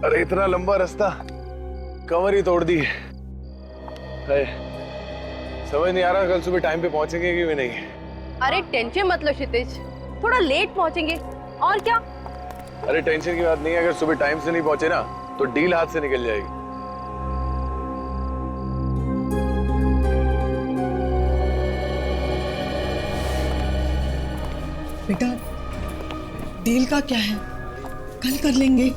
अरे इतना लंबा रास्ता, कमर ही तोड़ दी है। समझ नहीं आ रहा कल सुबह टाइम पे पहुंचेंगे कि नहीं। अरे टेंशन मत लो क्षितिज, थोड़ा लेट पहुंचेंगे और क्या। अरे टेंशन की बात नहीं है, अगर सुबह टाइम से नहीं पहुंचे ना तो डील हाथ से निकल जाएगी। बेटा डील का क्या है, कल कर लेंगे।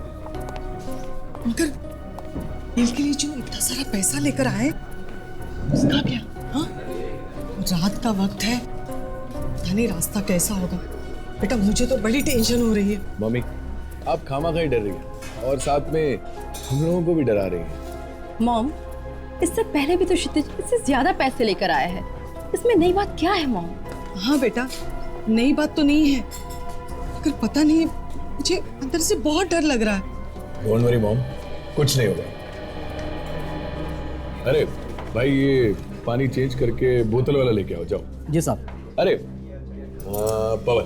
मगर डील के लिए जो इतना सारा पैसा लेकर आए उसका क्या? हाँ, रात का वक्त है, यानी रास्ता कैसा होगा। बेटा मुझे तो बड़ी टेंशन हो रही है। मम्मी आप खामा खा डर रही है और साथ में हम लोगों को भी डरा रही है। मॉम, इससे पहले भी तो क्षितिज इससे ज्यादा पैसे लेकर आया है, इसमें नई बात क्या है मॉम? हाँ बेटा, नई बात तो नहीं है, मगर पता नहीं मुझे अंदर से बहुत डर लग रहा है। डोंट वरी मॉम, कुछ नहीं होगा। अरे भाई ये पानी चेंज करके बोतल वाला लेके आओ, जाओ। जी साहब। अरे पवन,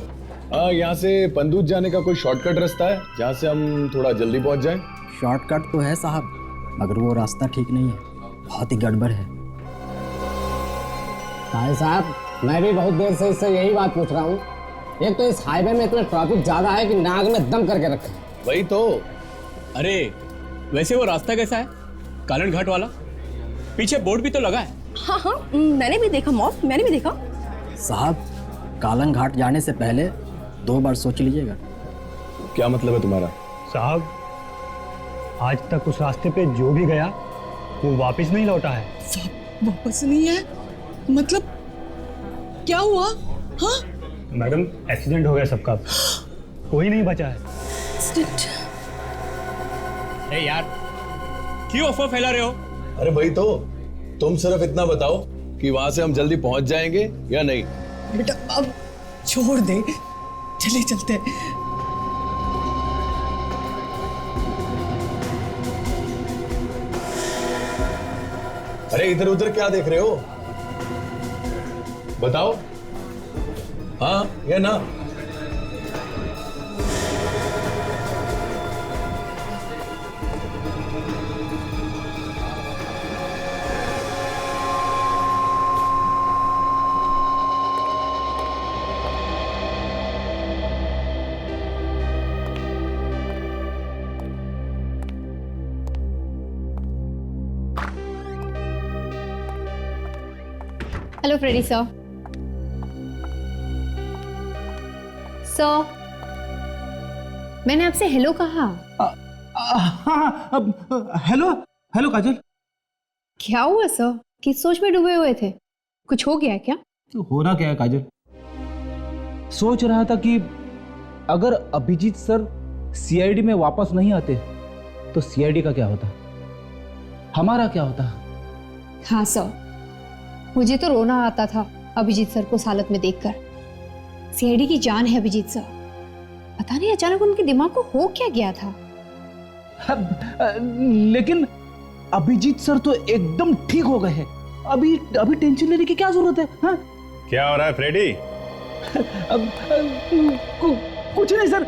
यहाँ से पंदूज जाने का कोई शॉर्टकट रास्ता है जहाँ से हम थोड़ा जल्दी पहुँच जाएं? शॉर्टकट तो है साहब, मगर वो रास्ता ठीक नहीं है, बहुत ही गड़बड़ है। भाई साहब मैं भी बहुत देर से इससे यही बात पूछ रहा हूँ। एक तो इस हाईवे में इतना ट्रैफिक ज्यादा है कि नाक में दम करके रखा है। वही तो। अरे वैसे वो रास्ता कैसा है, कालन घाट वाला? पीछे बोर्ड भी तो लगा है। हाँ हाँ, मैंने भी देखा मॉम, मैंने भी देखा। साहब कालन घाट जाने से पहले 2 बार सोच लीजिएगा। क्या मतलब है तुम्हारा? साहब आज तक उस रास्ते पे जो भी गया वो वापस नहीं लौटा है। वापस नहीं है मतलब क्या हुआ? हाँ मैडम एक्सीडेंट हो गया सबका, कोई नहीं बचा है। ए यार क्यों अफवाह फैला रहे हो? अरे भाई तो तुम सिर्फ इतना बताओ कि वहां से हम जल्दी पहुंच जाएंगे या नहीं। बेटा अब छोड़ दे, चले चलते हैं। अरे इधर उधर क्या देख रहे हो, बताओ हाँ या ना। Hello Freddy sir. सर मैंने आपसे हेलो कहा। हेलो हेलो काजल। क्या हुआ सर, किस सोच में डूबे हुए थे? कुछ हो गया है क्या? तो होना क्या है काजल, सोच रहा था कि अगर अभिजीत सर सीआईडी में वापस नहीं आते तो सीआईडी का क्या होता, हमारा क्या होता। हाँ सर, मुझे तो रोना आता था अभिजीत सर को इस हालत में देखकर। सीआईडी की जान है अभिजीत सर, पता नहीं अचानक उनके दिमाग को हो क्या गया था। लेकिन अभिजीत सर तो एकदम ठीक हो गए हैं, अभी टेंशन लेने की क्या जरूरत है? हाँ? क्या हो रहा है फ्रेडी? कुछ नहीं सर,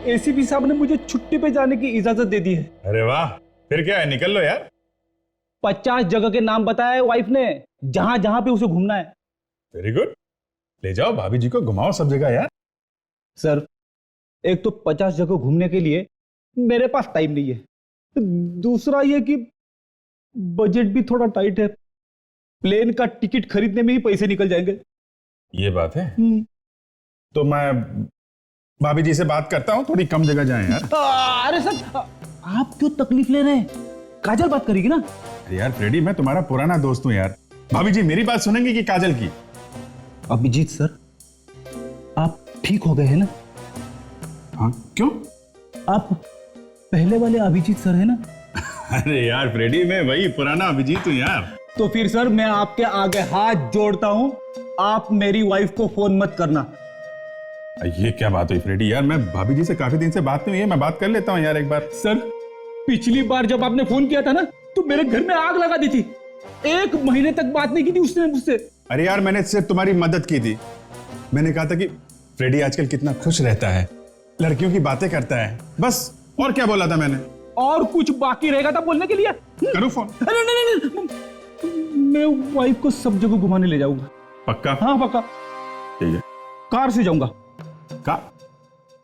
एसीपी साहब ने मुझे छुट्टी पे जाने की इजाजत दे दी है। अरे वाह, फिर क्या है, निकल लो यार। 50 जगह के नाम बताया है वाइफ ने, जहां जहां पे उसे घूमना है। वेरी गुड, ले जाओ भाभी जी को घुमाओ सब जगह यार। सर एक तो 50 जगह घूमने के लिए मेरे पास टाइम नहीं है, दूसरा ये कि बजट भी थोड़ा टाइट है, प्लेन का टिकट खरीदने में ही पैसे निकल जाएंगे। ये बात है, तो मैं भाभी जी से बात करता हूँ, थोड़ी कम जगह जाएं यार। अरे सर आप क्यों तकलीफ ले रहे हैं, काजल बात करेगी ना। अरे यार फ्रेडी, मैं तुम्हारा पुराना दोस्त हूँ यार, भाभी जी मेरी बात सुनेंगे कि काजल की? अभिजीत सर आप ठीक हो गए हैं ना? हाँ क्यों? आप पहले वाले अभिजीत सर है ना? अरे यार फ्रेडी, मैं वही पुराना अभिजीत हूँ यार। तो फिर सर मैं आपके आगे हाथ जोड़ता हूं, आप मेरी वाइफ को फोन मत करना। ये क्या बात हुई फ्रेडी यार, मैं भाभी जी से काफी दिन से बात नहीं हुई है, मैं बात कर लेता हूँ यार एक बार। सर पिछली बार जब आपने फोन किया था ना तो मेरे घर में आग लगा दी थी, 1 महीने तक बात नहीं की थी उसने मुझसे। अरे यार मैंने सिर्फ तुम्हारी मदद की थी, मैंने कहा था कि फ्रेडी आजकल कितना खुश रहता है, लड़कियों की बातें करता है बस। और क्या बोला था मैंने? और कुछ बाकी रहेगा था बोलने के लिए? करूँ फोन? नहीं, मैं वाइफ को सब जगह घुमाने ले जाऊंगा। पक्का? हाँ पक्का। ठीक है। कार से जाऊंगा।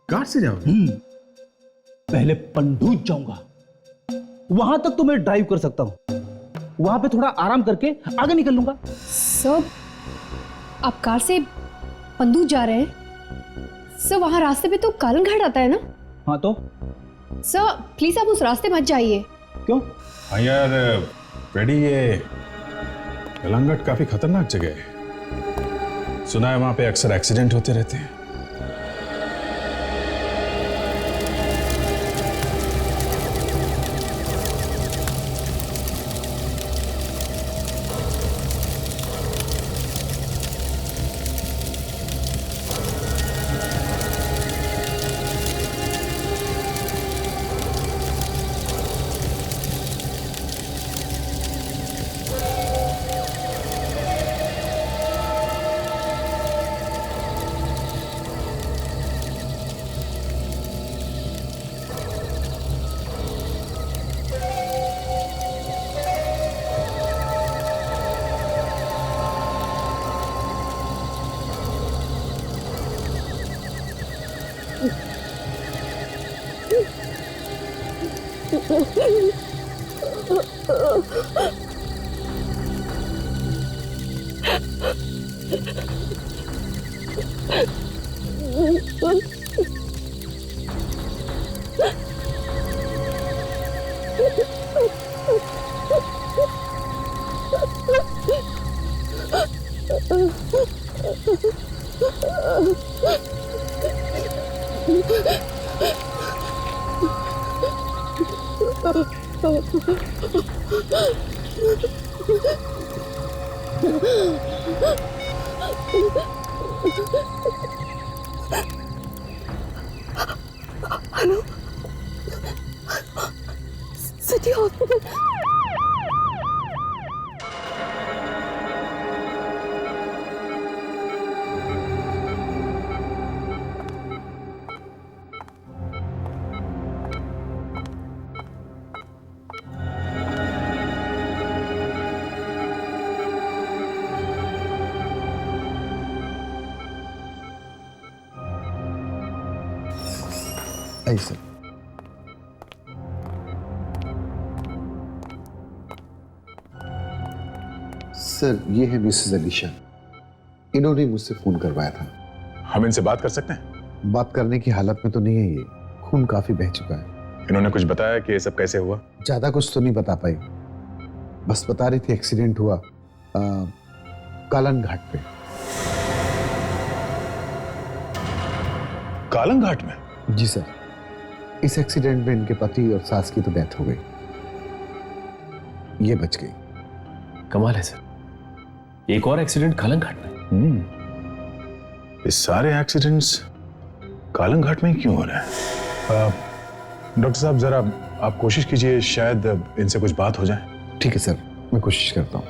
कार से जाओगे? पहले पंडूज जाऊंगा, वहां तक तो मैं ड्राइव कर सकता हूं, वहां पे थोड़ा आराम करके आगे निकल लूंगा। सर, आप कार से पंदूज जा रहे हैं? सर, वहां रास्ते पे तो कालन घाट आता है ना? हाँ तो सर प्लीज आप उस रास्ते मत जाइए। क्यों? हाँ यार फ्रेडी, ये कलंगट काफी खतरनाक जगह है। सुना है वहां पे अक्सर एक्सीडेंट होते रहते हैं। Hello, city hospital. ऐसे सर, ये है मिसेस अलीशा। इन्होंने मुझसे फोन करवाया था। हम इनसे बात कर सकते हैं? बात करने की हालत में तो नहीं है, ये खून काफी बह चुका है। इन्होंने कुछ बताया कि ये सब कैसे हुआ? ज्यादा कुछ तो नहीं बता पाई, बस बता रही थी एक्सीडेंट हुआ कालन घाट पे। कालन घाट में? जी सर, इस एक्सीडेंट में इनके पति और सास की तो डेथ हो गई, ये बच गई। कमाल है सर, एक और एक्सीडेंट कालन घाट में। ये सारे एक्सीडेंट्स कालन घाट में ही क्यों हो रहे हैं? डॉक्टर साहब जरा आप कोशिश कीजिए, शायद इनसे कुछ बात हो जाए। ठीक है सर, मैं कोशिश करता हूं।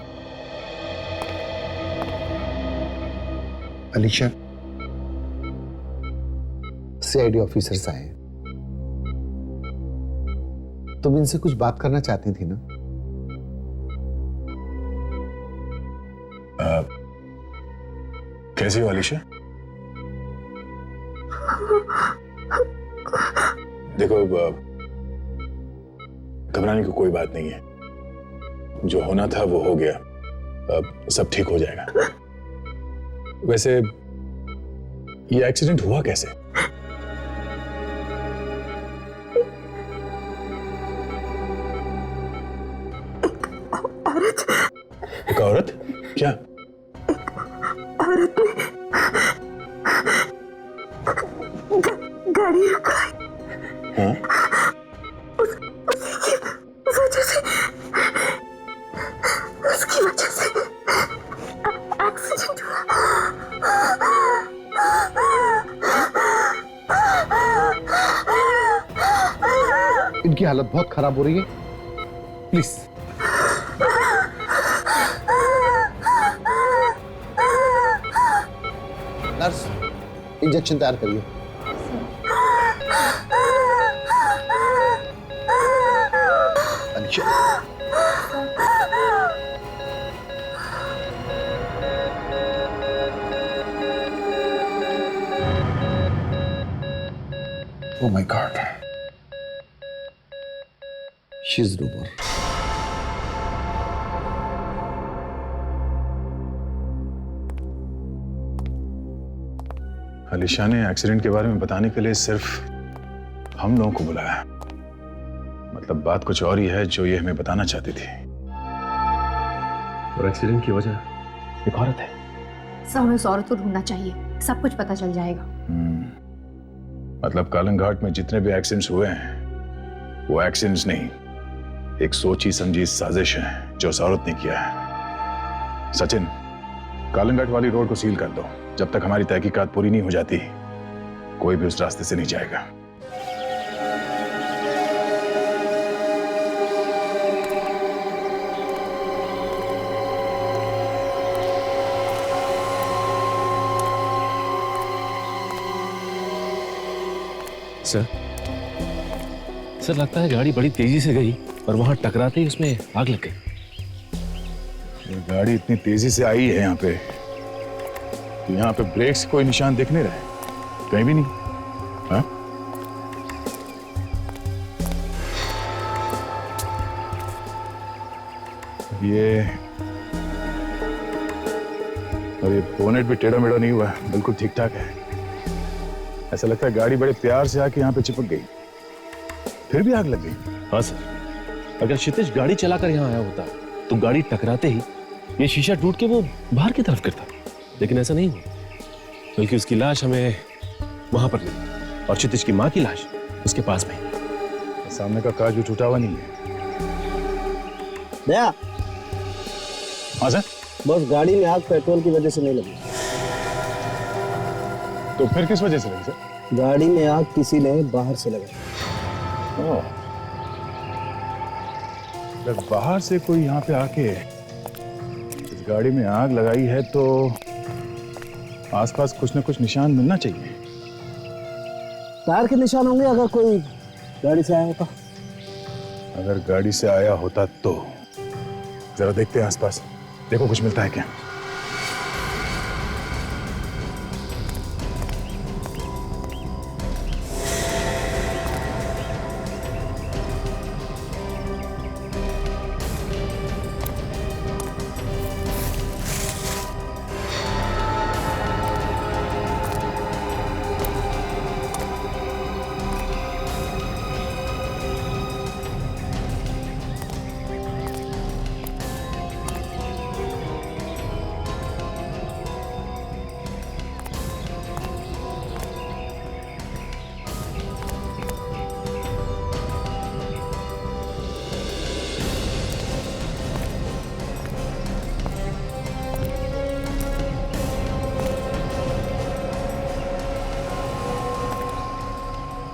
अलीशा, सीआईडी ऑफिसर्स आए हैं, तुम इनसे कुछ बात करना चाहती थी ना? कैसी हो अलीशा? देखो, घबराने की कोई बात नहीं है, जो होना था वो हो गया, अब सब ठीक हो जाएगा। वैसे ये एक्सीडेंट हुआ कैसे? एक औरत? क्या औरत ने गाड़ी रुकाई। हाँ? उसकी वजह से एक्सीडेंट हुआ। इनकी हालत बहुत खराब हो रही है, प्लीज। नर्स, इंजेक्शन तैयार करिए। Oh my God. She's Ruber. Alisha ने एक्सीडेंट के बारे में बताने के लिए सिर्फ हम लोगों को बुलाया। मतलब बात कुछ और ही है जो ये हमें बताना चाहती थी। और एक्सीडेंट की वजह एक औरत है। सर हमें उस औरत को ढूंढना चाहिए, सब कुछ पता चल जाएगा। मतलब कालंग घाट में जितने भी एक्सीडेंट्स हुए हैं वो एक्सीडेंट्स नहीं, एक सोची समझी साजिश है जो उस औरत ने किया है। सचिन, कालंग घाट वाली रोड को सील कर दो। जब तक हमारी तहकीकात पूरी नहीं हो जाती कोई भी उस रास्ते से नहीं जाएगा। सर लगता है गाड़ी बड़ी तेजी से गई और वहां टकराते ही उसमें आग लग गई। ये गाड़ी इतनी तेजी से आई है यहाँ पे कि यहाँ पे ब्रेक्स कोई निशान दिख नहीं रहे, कहीं भी नहीं। हाँ? ये बोनेट भी टेढ़ा मेढ़ा नहीं हुआ, बिल्कुल ठीक ठाक है। ऐसा लगता है गाड़ी बड़े प्यार से आके यहाँ पे चिपक गई, फिर भी आग लग गई। हाँ सर, अगर क्षितिज गाड़ी चलाकर यहाँ आया होता तो गाड़ी टकराते ही ये शीशा टूट के वो बाहर की तरफ गिरता, लेकिन ऐसा नहीं हुआ, बल्कि उसकी लाश हमें वहां पर मिली और क्षितिज की माँ की लाश उसके पास में। सामने का कांच भी टूटा हुआ नहीं है। दया, हाँ सर, बस गाड़ी में आग पेट्रोल की वजह से नहीं लगी। तो फिर किस वजह से लगी सर? गाड़ी में आग किसी ने बाहर से लगाई। जब बाहर से कोई यहाँ पे आके इस गाड़ी में आग लगाई है तो आसपास कुछ न कुछ निशान मिलना चाहिए। टायर के निशान होंगे अगर कोई गाड़ी से आया होता। अगर गाड़ी से आया होता तो जरा देखते हैं आसपास, देखो कुछ मिलता है क्या।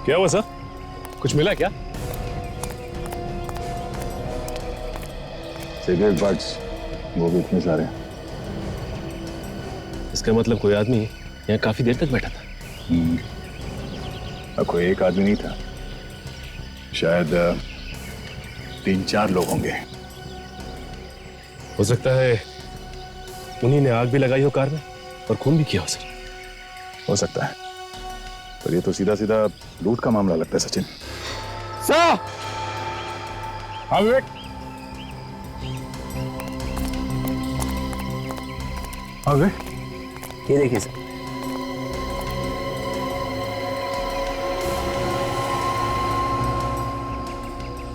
क्या हुआ सर, कुछ मिला क्या? सिगरेट बट्स, वो भी इतने सारे। इसका मतलब कोई आदमी यहाँ काफी देर तक बैठा था। कोई एक आदमी नहीं था, शायद 3-4 लोग होंगे। हो सकता है उन्हीं ने आग भी लगाई हो कार में और खून भी किया हो सर। हो सकता है, पर ये तो सीधा सीधा लूट का मामला लगता है सचिन। सर! हाँ विवेक। हाँ विवेक, ये देखिए सर,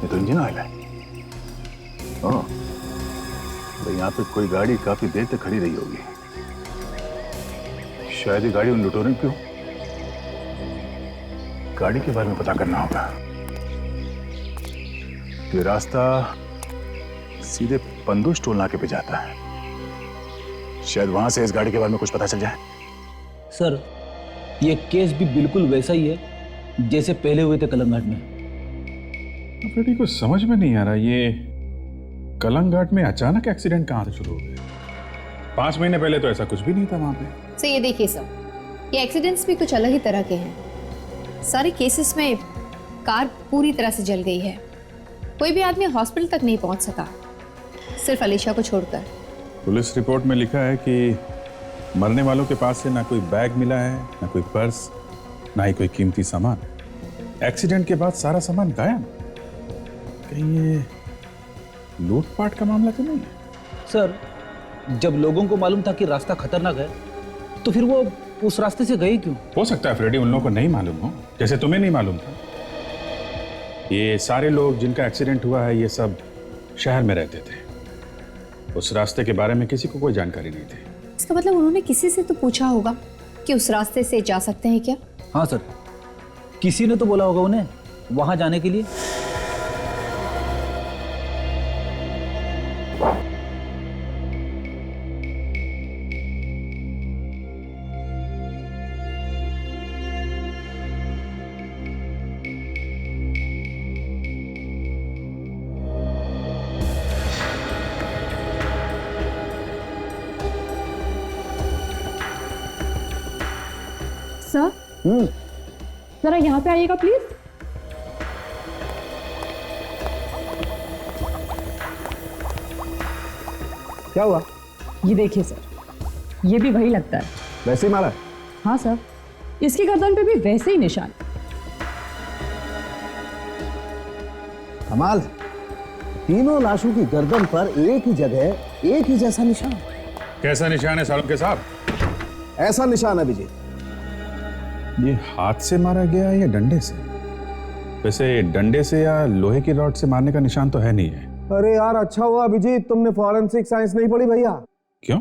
ये तो इंजन ऑयल है। हाँ, तो यहाँ पे कोई गाड़ी काफी देर तक खड़ी रही होगी। शायद ये गाड़ी उन लुटेरों की हो। गाड़ी के बारे में पता करना होगा। ये रास्ता सीधे पंदू स्टोल नाके पे जाता है, शायद वहां से इस गाड़ी के बारे में कुछ पता चल जाए। सर, ये केस भी बिल्कुल वैसा ही है जैसे पहले हुए थे कलंग घाट में। फ्रेडी, कुछ समझ में नहीं आ रहा, ये कलंग घाट में अचानक एक्सीडेंट कहां से शुरू हो गया? 5 महीने पहले तो ऐसा कुछ भी नहीं था वहां पे। सर ये देखिए सर, ये एक्सीडेंट्स भी कुछ अलग ही तरह के हैं। सारे केसेस में कार पूरी तरह से जल गई है, कोई भी आदमी हॉस्पिटल तक नहीं पहुंच सका, सिर्फ अलीशा को छोड़कर। पुलिस रिपोर्ट में लिखा है कि मरने वालों के पास से ना कोई बैग मिला है, ना कोई पर्स, ना ही कोई कीमती सामान। एक्सीडेंट के बाद सारा सामान गायब। कहीं ये लूटपाट का मामला तो नहीं है? सर, जब लोगों को मालूम था कि रास्ता खतरनाक है तो फिर वो उस रास्ते से गए क्यों? हो सकता है फ्रेडी उन लोगों को नहीं मालूम हो, जैसे तुम्हें नहीं मालूम था। ये सारे लोग जिनका एक्सीडेंट हुआ है ये सब शहर में रहते थे। उस रास्ते के बारे में किसी को कोई जानकारी नहीं थी। इसका मतलब उन्होंने किसी से तो पूछा होगा कि उस रास्ते से जा सकते हैं क्या? हाँ सर, किसी ने तो बोला होगा उन्हें वहां जाने के लिए। सर, जरा यहाँ पे आइएगा प्लीज। क्या हुआ? ये देखिए सर, ये भी वही लगता है। वैसे ही मारा? हाँ सर, इसकी गर्दन पे भी वैसे ही निशान। कमाल, तीनों लाशों की गर्दन पर एक ही जगह एक ही जैसा निशान। कैसा निशान है सालों के साहब? ऐसा निशान है विजय। ये हाथ से मारा गया है या डंडे से? वैसे डंडे से या लोहे की रॉड से मारने का निशान तो है नहीं है। अरे यार, अच्छा हुआ अभिजीत तुमने फॉरेंसिक साइंस नहीं पढ़ी भैया। क्यों?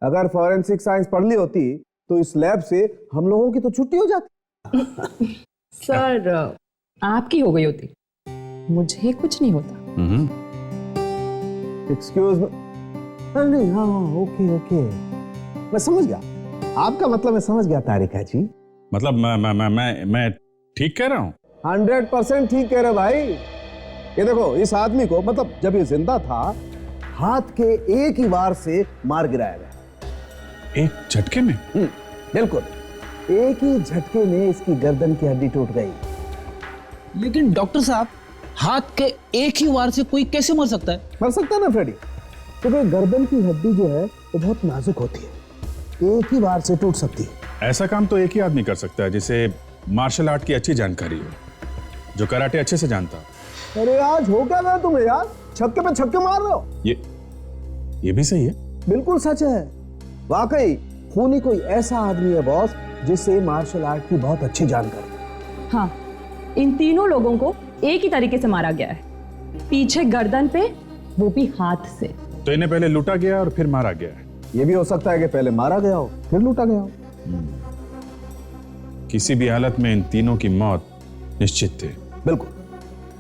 अगर फॉरेंसिक साइंस पढ़ ली होती तो इस लैब से हम लोगों की तो छुट्टी हो जाती। सर, आपकी हो गई होती, मुझे कुछ नहीं होता। Excuse me. नहीं, हाँ ओके ओके, मैं समझ गया आपका मतलब। मैं समझ गया तारिका जी। मतलब मैं ठीक कह रहा हूँ? 100% ठीक कह रहे भाई। ये देखो, इस आदमी को मतलब जब ये जिंदा था हाथ के एक ही वार से मार गिराया गया। एक झटके में? बिल्कुल, एक ही झटके में इसकी गर्दन की हड्डी टूट गई। लेकिन डॉक्टर साहब, हाथ के एक ही वार से कोई कैसे मर सकता है? मर सकता है ना फ्रेडी, क्योंकि गर्दन की हड्डी जो है वो बहुत नाजुक होती है, एक ही बार से टूट सकती है। ऐसा काम तो एक ही आदमी कर सकता है जिसे मार्शल आर्ट की अच्छी जानकारी हो, जो कराटे अच्छे से जानता हो। अरे आज हो क्या गया तुम्हें यार? छक्के पे छक्के मार रहे हो। ये भी सही है। बिल्कुल सच है। वाकई खूनी कोई ऐसा आदमी है बॉस जिसे मार्शल आर्ट की बहुत अच्छी जानकारी। हाँ, इन तीनों लोगों को एक ही तरीके से मारा गया है, पीछे गर्दन पे, वो भी हाथ से। तो इन्हें पहले लूटा गया और फिर मारा गया है। ये भी हो सकता है कि पहले मारा गया हो फिर लूटा गया हो। किसी भी हालत में इन तीनों की मौत निश्चित थी। बिल्कुल।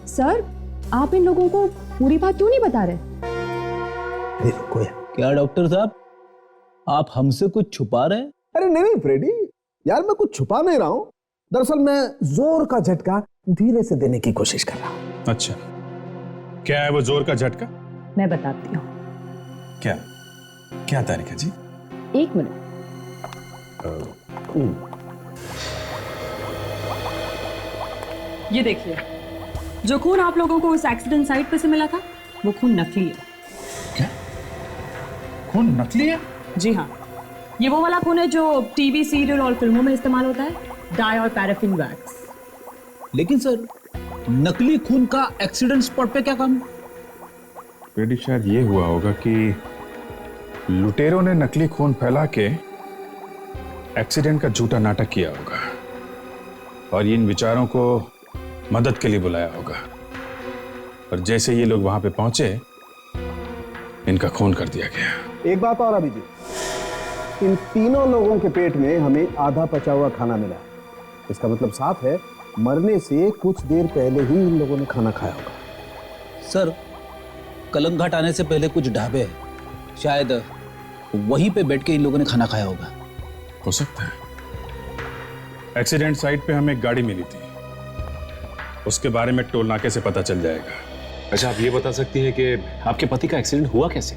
सर, आप इन लोगों को पूरी बात क्यों नहीं बता रहे? क्या डॉक्टर साहब, आप हमसे कुछ छुपा रहे हैं? अरे नहीं फ्रेडी, यार मैं कुछ छुपा नहीं रहा हूं। दरअसल मैं जोर का झटका धीरे से देने की कोशिश कर रहा हूं। अच्छा, क्या है वो जोर का झटका? मैं बताती हूँ। क्या तारिका जी? एक मिनट। ये देखिए, जो खून आप लोगों को उस एक्सीडेंट साइट पे से मिला था वो खून नकली है। क्या? खून नकली है? जी हाँ, ये वो वाला खून है जो टीवी सीरियल और फिल्मों में इस्तेमाल होता है, डाई और पैराफिन वैक्स। लेकिन सर, नकली खून का एक्सीडेंट स्पॉट पे क्या काम? रेडी, शायद ये हुआ होगा कि लुटेरों ने नकली खून फैला के एक्सीडेंट का झूठा नाटक किया होगा और इन विचारों को मदद के लिए बुलाया होगा, और जैसे ये लोग वहां पे पहुंचे इनका खून कर दिया गया। एक बात और अभिजीत, इन तीनों लोगों के पेट में हमें आधा पचा हुआ खाना मिला। इसका मतलब साफ है मरने से कुछ देर पहले ही इन लोगों ने खाना खाया होगा। सर, कलंग घाट आने से पहले कुछ ढाबे हैं, शायद वहीं पे बैठ के इन लोगों ने खाना खाया होगा। हो सकता है। एक्सीडेंट साइट पे हमें एक गाड़ी मिली थी, उसके बारे में टोल नाके से पता चल जाएगा। अच्छा, आप ये बता सकती हैं कि आपके पति का एक्सीडेंट हुआ कैसे?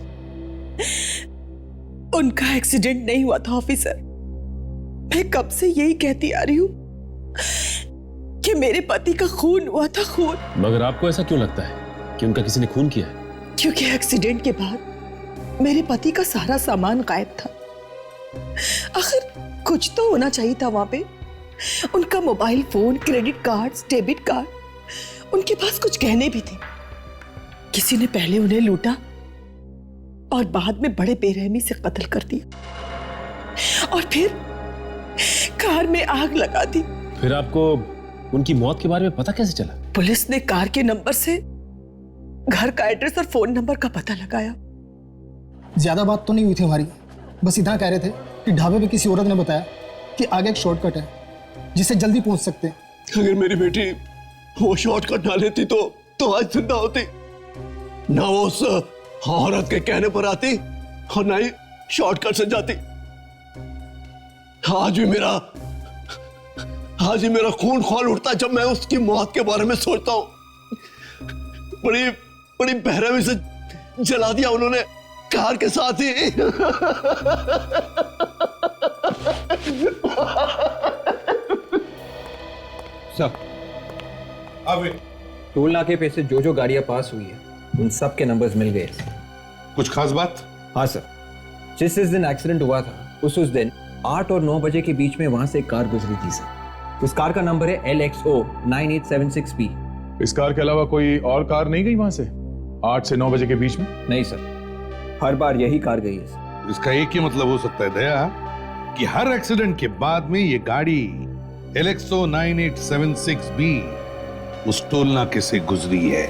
उनका एक्सीडेंट नहीं हुआ था ऑफिसर। मैं कब से यही कहती आ रही हूँ कि मेरे पति का खून हुआ था, खून। मगर आपको ऐसा क्यों लगता है कि उनका किसी ने खून किया है? क्योंकि एक्सीडेंट के बाद मेरे पति का सारा सामान गायब था। आखिर कुछ तो होना चाहिए था वहां पे, उनका mobile phone, credit cards, debit card, उनके पास कुछ गहने भी थे। किसी ने पहले उन्हें लूटा और बाद में बड़े बेरहमी से कत्ल कर दिया और फिर कार में आग लगा दी। फिर आपको उनकी मौत के बारे में पता कैसे चला? पुलिस ने कार के नंबर से घर का एड्रेस और फोन नंबर का पता लगाया। ज्यादा बात तो नहीं हुई थी हमारी, बस इतना कह रहे थे कि ढाबे पे किसी औरत ने बताया कि आगे एक शॉर्टकट है जिससे जल्दी पहुंच सकते हैं। अगर मेरी बेटी वो शॉर्टकट ना लेती तो आज जिंदा होती, ना वो उस औरत के कहने पर आती और ना ही शॉर्टकट से जाती। आज ही मेरा खून खौल उठता जब मैं उसकी मौत के बारे में सोचता हूं। बड़ी बेरहमी से जला दिया उन्होंने कार के साथ ही। सर, अब टोल नाके पे से जो गाड़ियां पास हुई है उन सब के नंबर्स मिल गए। कुछ खास बात? हाँ सर, जिस दिन एक्सीडेंट हुआ था उस दिन 8 और 9 बजे के बीच में वहां से एक कार गुजरी थी सर। उस कार का नंबर है LXO 9876P। इस कार के अलावा कोई और कार नहीं गई वहां से 8 से 9 बजे के बीच में? नहीं सर, हर बार यही कार गई है सर। इसका एक ही मतलब हो सकता है दया कि हर एक्सीडेंट के बाद में ये गाड़ी LXO 9876B उस टोल नाके से गुजरी है।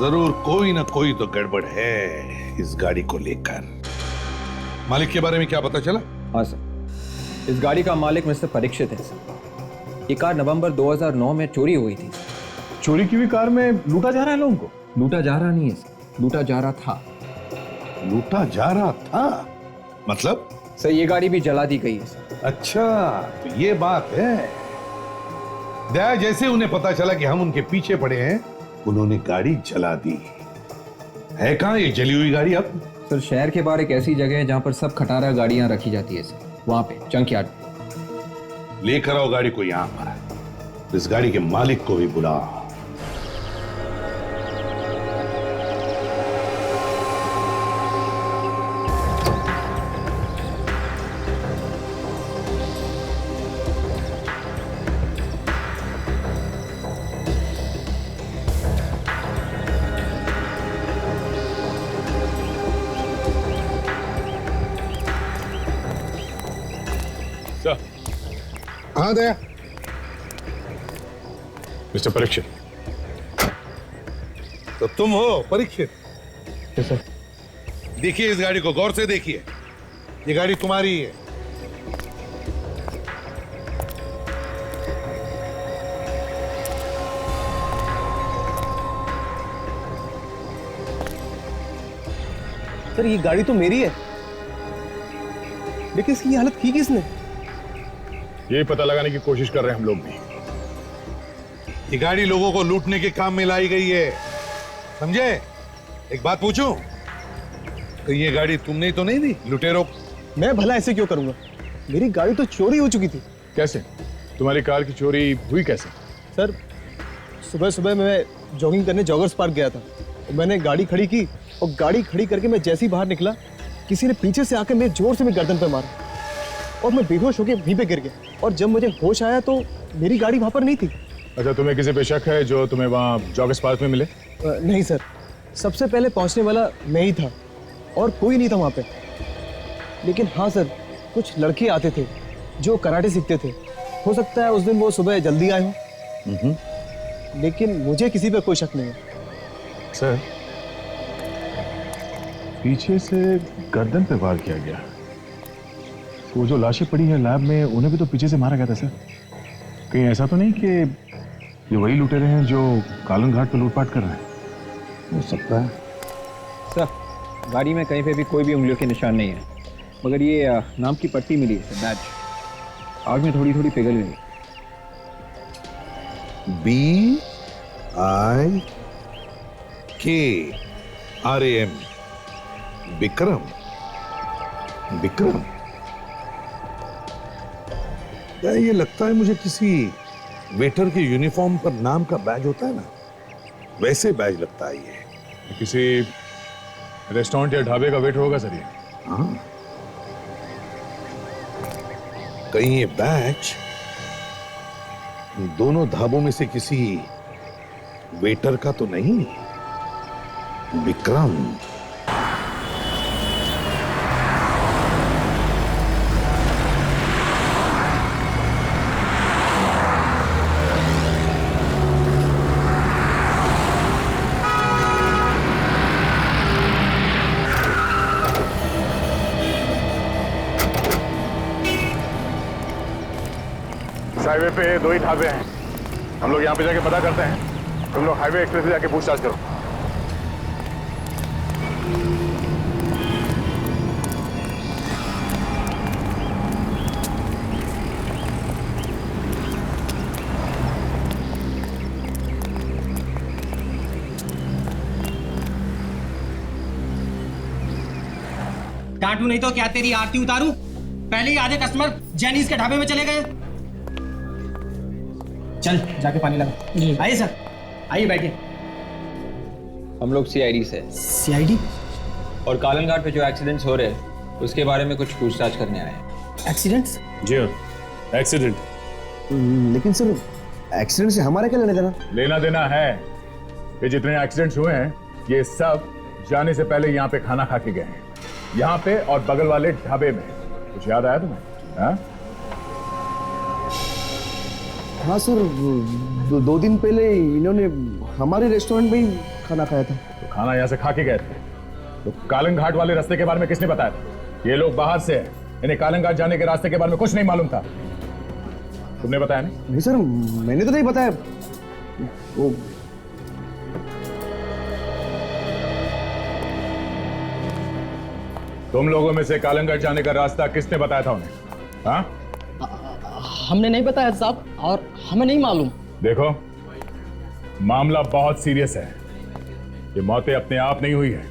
जरूर कोई ना कोई तो गड़बड़ है इस गाड़ी को लेकर। मालिक के बारे में क्या पता चला? हाँ सर, इस गाड़ी का मालिक मिस्टर परीक्षित है सर। ये कार नवंबर 2009 में चोरी हुई थी। चोरी की हुई कार में लूटा जा रहा है लोगों को? लूटा जा रहा नहीं है सर, लूटा जा रहा था। लूटा जा रहा था मतलब? सर ये गाड़ी भी जला दी गई है सर। अच्छा, तो ये बात है। दया, जैसे उन्हें पता चला कि हम उनके पीछे पड़े हैं, उन्होंने गाड़ी जला दी। है कहां ये जली हुई गाड़ी अब? सर शहर के बाहर एक ऐसी जगह है जहां पर सब खटारा गाड़ियां रखी जाती है सर, वहां पे जंक यार्ड। लेकर आओ गाड़ी को यहां पर। इस गाड़ी के मालिक को भी बुलाओ। हाँ दया। मिस्टर परीक्षित। तो तुम हो परीक्षित? सर। देखिए इस गाड़ी को गौर से देखिए, ये गाड़ी तुम्हारी है। सर ये गाड़ी तो मेरी है, लेकिन इसकी हालत की किसने? यही पता लगाने की कोशिश कर रहे हैं हम लोग भी। ये गाड़ी लोगों को लूटने के काम में लाई गई है, समझे? एक बात पूछूं, तो ये गाड़ी तुमने तो नहीं दी लुटेरों? मैं भला ऐसे क्यों करूंगा? मेरी गाड़ी तो चोरी हो चुकी थी। कैसे? तुम्हारी कार की चोरी हुई कैसे? सर सुबह सुबह मैं जॉगिंग करने जॉगर्स पार्क गया था। मैंने गाड़ी खड़ी की और गाड़ी खड़ी करके मैं जैसे ही बाहर निकला, किसी ने पीछे से आकर मेरे जोर से मेरी गर्दन पर मारा और मैं बेहोश होकर वहीं पे गिर गया। और जब मुझे होश आया तो मेरी गाड़ी वहां पर नहीं थी। अच्छा, तुम्हें किसी पे शक है जो तुम्हें वहाँ जॉगर्स पार्क में मिले? नहीं सर, सबसे पहले पहुंचने वाला मैं ही था और कोई नहीं था वहां पे। लेकिन हाँ सर, कुछ लड़के आते थे जो कराटे सीखते थे। हो सकता है उस दिन वो सुबह जल्दी आए हों, लेकिन मुझे किसी पे कोई शक नहीं है। सर, पीछे से गर्दन पे वार किया गया। वो जो लाशें पड़ी हैं लैब में, उन्हें भी तो पीछे से मारा गया था सर। कहीं ऐसा तो नहीं कि ये वही लुटेरे हैं जो कालन घाट पे लूटपाट कर रहे हैं? हो सकता है सर, गाड़ी में कहीं पे भी कोई भी उंगलियों के निशान नहीं है, मगर ये नाम की पट्टी मिली है बैज, आग में थोड़ी थोड़ी पिघल गई। BIKRAM, विक्रम। विक्रम, क्या ये लगता है मुझे किसी वेटर के यूनिफॉर्म पर नाम का बैज होता है ना, वैसे बैज लगता है ये। किसी रेस्टोरेंट या ढाबे का वेटर होगा सर ये। हाँ, कहीं ये बैच दोनों ढाबों में से किसी वेटर का तो नहीं? विक्रम। हाईवे पे 2 ही ढाबे हैं। हम लोग यहाँ पे जाके पता करते हैं। तुम लोग हाईवे एक्सप्रेस से जाके पूछताछ करो। डांटू नहीं तो क्या तेरी आरती उतारूं? पहले ही आधे कस्टमर जैनीज के ढाबे में चले गए। चल जाके पानी लगा। आइए सर, आइए बैठिए। हम लोग सीआईडी से। सीआईडी? और कालन घाट पे जो एक्सीडेंट्स हो रहे हैं उसके बारे में कुछ पूछताछ करने आए हैं। एक्सीडेंट्स? जी हाँ, एक्सीडेंट। लेकिन सर एक्सीडेंट से हमारा क्या लेना देना? लेना देना है। ये जितने एक्सीडेंट्स हुए हैं ये सब जाने से पहले यहाँ पे खाना खा के गए हैं, यहाँ पे और बगल वाले ढाबे में। कुछ याद आया तुम्हें? हाँ? हाँ सर, 2 दिन पहले इन्होंने हमारे रेस्टोरेंट में ही खाना खाया था। तो खाना यहाँ से खा के गए थे, तो कालन घाट वाले रास्ते के बारे में किसने बताया था? ये लोग बाहर से हैं, इन्हें कालन घाट जाने के रास्ते के बारे में कुछ नहीं मालूम था। तुमने बताया नहीं? नहीं सर, मैंने तो नहीं बताया। वो तुम लोगों में से कालन घाट जाने का रास्ता किसने बताया था उन्हें? हाँ? हमने नहीं बताया साहब, और हमें नहीं मालूम। देखो, मामला बहुत सीरियस है। ये मौतें अपने आप नहीं हुई है।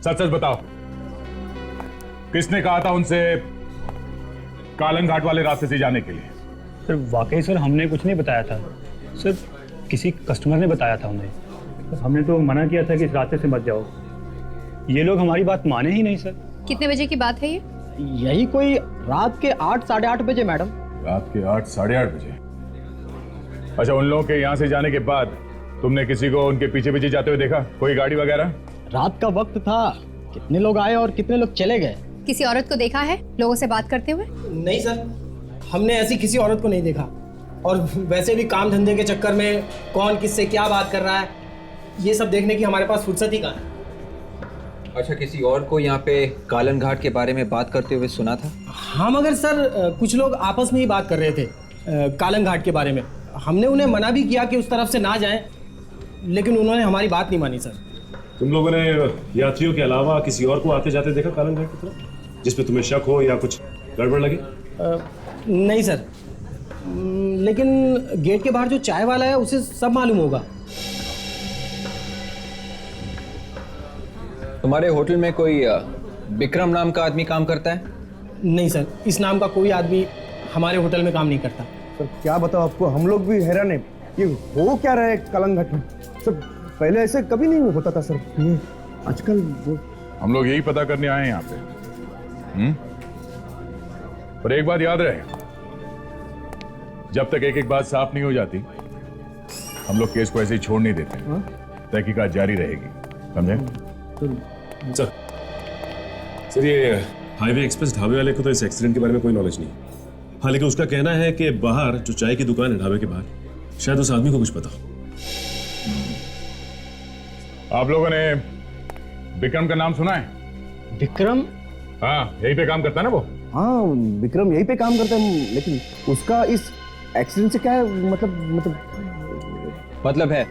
सच सच बताओ, किसने कहा था उनसे कालन घाट वाले रास्ते से जाने के लिए? सर वाकई सर हमने कुछ नहीं बताया था सर, किसी कस्टमर ने बताया था उन्हें। हमने तो मना किया था कि इस रास्ते से मत जाओ। ये लोग हमारी बात माने ही नहीं सर। कितने बजे की बात है ये? यही कोई रात के 8 साढ़े 8 बजे मैडम। रात के 8 साढ़े 8 बजे? अच्छा, उन लोगों के यहाँ से जाने के बाद तुमने किसी को उनके पीछे पीछे जाते हुए देखा? कोई गाड़ी वगैरह? रात का वक्त था, कितने लोग आए और कितने लोग चले गए। किसी औरत को देखा है लोगों से बात करते हुए? नहीं सर, हमने ऐसी किसी औरत को नहीं देखा। और वैसे भी काम धंधे के चक्कर में कौन किससे क्या बात कर रहा है, ये सब देखने की हमारे पास फुर्सत ही कहाँ है। अच्छा, किसी और को यहाँ पे कालन घाट के बारे में बात करते हुए सुना था? हाँ, मगर सर कुछ लोग आपस में ही बात कर रहे थे कालन घाट के बारे में। हमने उन्हें मना भी किया कि उस तरफ से ना जाएं, लेकिन उन्होंने हमारी बात नहीं मानी सर। तुम लोगों ने यात्रियों के अलावा किसी और को आते जाते देखा कालन घाट की तरफ, जिसपे तुम्हें शक हो या कुछ गड़बड़ लगे? नहीं सर, लेकिन गेट के बाहर जो चाय वाला है उसे सब मालूम होगा। तुम्हारे होटल में कोई विक्रम नाम का आदमी काम करता है? नहीं सर, इस नाम का कोई आदमी हमारे होटल में काम नहीं करता। सर क्या बताओ आपको, हम लोग भी हैरान है, ये हो क्या रहा है कालन घाट में? सर पहले ऐसे कभी नहीं होता था सर, ये आजकल वो। हम लोग यही पता करने आए हैं यहाँ पे। पर एक बात याद रहे, जब तक एक एक बात साफ नहीं हो जाती हम लोग केस को ऐसे ही छोड़ नहीं देते। तहकीकात जारी रहेगी, समझे? सर ये हाईवे एक्सप्रेस ढाबे वाले को तो इस एक्सीडेंट के बारे में कोई नॉलेज नहीं। हाँ, लेकिन उसका कहना है कि बाहर जो चाय की दुकान है ढाबे के बाहर, शायद उस आदमी को कुछ पता हो। आप लोगों ने विक्रम का नाम सुना है? विक्रम? हाँ, यहीं पे काम करता है ना वो? हाँ, विक्रम यहीं पे काम करता है, लेकिन उसका इस एक्सीडेंट से क्या है मतलब है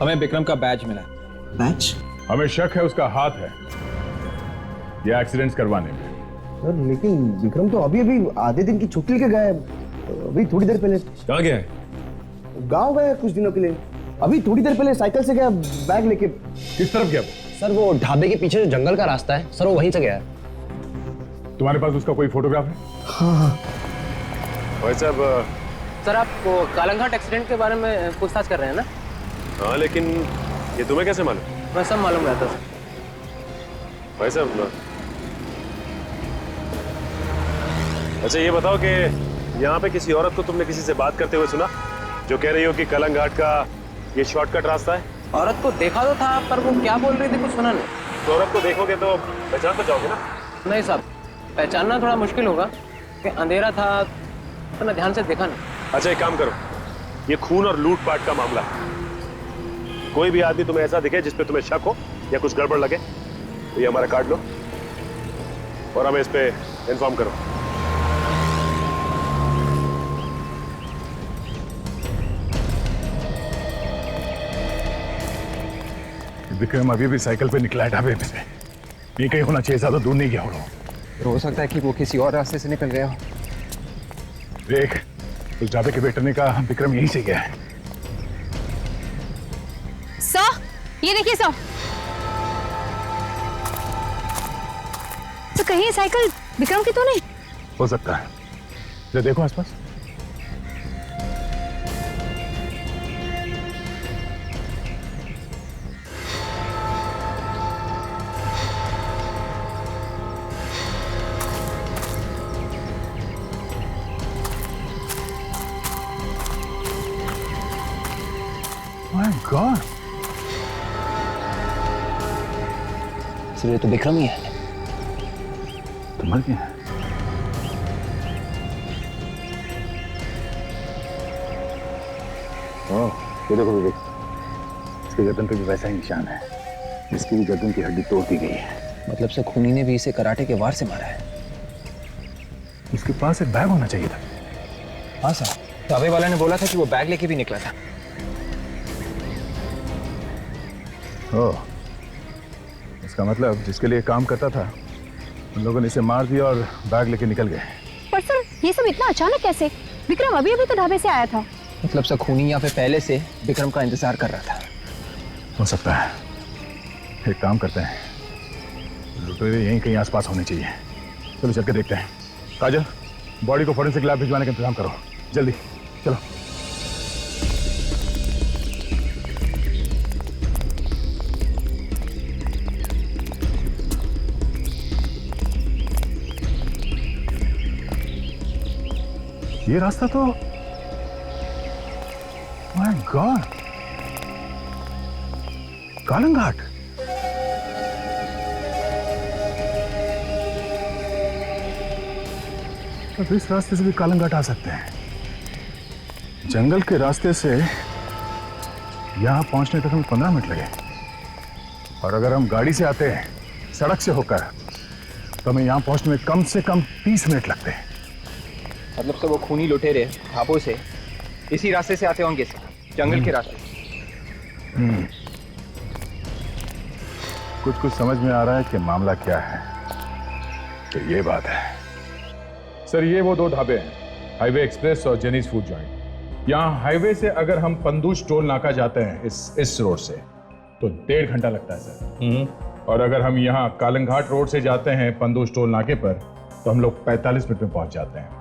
हमें विक्रम का बैज मिला। बैच? हमें शक है उसका हाथ है ये एक्सीडेंट्स करवाने में। सर लेकिन विक्रम तो अभी अभी आधे दिन की छुट्टी लेके गया है, अभी थोड़ी देर पहले। कहाँ गया है? गाँव गया कुछ दिनों के लिए, अभी थोड़ी देर पहले साइकिल से गया बैग लेके। किस तरफ गया वो? सर वो ढाबे के पीछे जो जंगल का रास्ता है सर, वो वहीं से गया है। तुम्हारे पास उसका कोई फोटोग्राफ है? हाँ। भाई साहब, सर आप वो कालन घाट एक्सीडेंट के बारे में पूछताछ कर रहे हैं ना? हाँ, लेकिन ये तुम्हें कैसे मालूम? मैं सब मालूम रहता सर। भाई साहब, अच्छा ये बताओ कि यहाँ पे किसी औरत को तुमने किसी से बात करते हुए सुना, जो कह रही हो कि कलंग घाट का ये शॉर्टकट रास्ता है? औरत को देखा तो था, पर वो क्या बोल रही थी कुछ सुना नहीं। तो औरत को देखोगे तो पहचान तो जाओगे ना? नहीं साहब, पहचानना थोड़ा मुश्किल होगा कि अंधेरा था, इतना ध्यान से देखा नहीं। अच्छा एक काम करो, ये खून और लूटपाट का मामला है। कोई भी आदमी तुम्हें ऐसा दिखे जिसपे तुम्हें शक हो या कुछ गड़बड़ लगे तो ये हमारा कार्ड लो और हमें इस पे इन्फॉर्म करो। विक्रम अभी भी साइकिल पे निकला है ढाबे पे से। ये कहीं होना चाहिए, ज्यादा दूर नहीं गया होगा। हो सकता है कि वो किसी और रास्ते से निकल गया हो। देख, उस ढाबे के वेटर ने कहा विक्रम यहीं से गया है। सर, ये देखिए सर। तो कहीं ये साइकिल विक्रम की तो नहीं? हो सकता है, जरा देखो आसपास। My God! सर ये तो विक्रम ही है। तो मर गया। ये देखो विवेक, इसके गर्दन पे भी वैसा ही निशान है, जिसकी भी गर्दन की हड्डी तोड़ दी गई है। मतलब से खूनी ने भी इसे कराटे के वार से मारा है। उसके पास एक बैग होना चाहिए था। हाँ सर, ढाबे वाला ने बोला था कि वो बैग लेके भी निकला था। ओह, इसका मतलब जिसके लिए काम करता था उन लोगों ने इसे मार दिया और बैग लेके निकल गए। पर सर, ये सब इतना अचानक कैसे? विक्रम अभी अभी तो ढाबे से आया था। मतलब से खूनी यहाँ पे पहले से विक्रम का इंतजार कर रहा था। हो सकता है। एक काम करते हैं, लुटेरे यहीं कहीं आसपास होने चाहिए। चलो चल के देखते हैं। काजल, बॉडी को फोरेंसिक लैब भिजवाने का इंतजाम करो, जल्दी चलो। ये रास्ता तो, माय गॉड, कलंग घाट। तो इस रास्ते से भी कलंग घाट आ सकते हैं। जंगल के रास्ते से यहां पहुंचने तक हमें 15 मिनट लगे, और अगर हम गाड़ी से आते हैं सड़क से होकर तो हमें यहां पहुंचने में कम से कम 30 मिनट लगते हैं। मतलब से वो खूनी लुटेरे ढाबों से इसी रास्ते से आते होंगे, जंगल के रास्ते। कुछ समझ में आ रहा है कि मामला क्या है। तो ये बात है सर, ये वो दो ढाबे हैं, हाईवे एक्सप्रेस और जेनीज फूड जॉइंट। यहाँ हाईवे से अगर हम पंदूश टोल नाका जाते हैं इस रोड से तो 1.5 घंटा लगता है सर। और अगर हम यहाँ कालंग घाट रोड से जाते हैं पंदूश टोल नाके पर तो हम लोग 45 मिनट में पहुंच जाते हैं।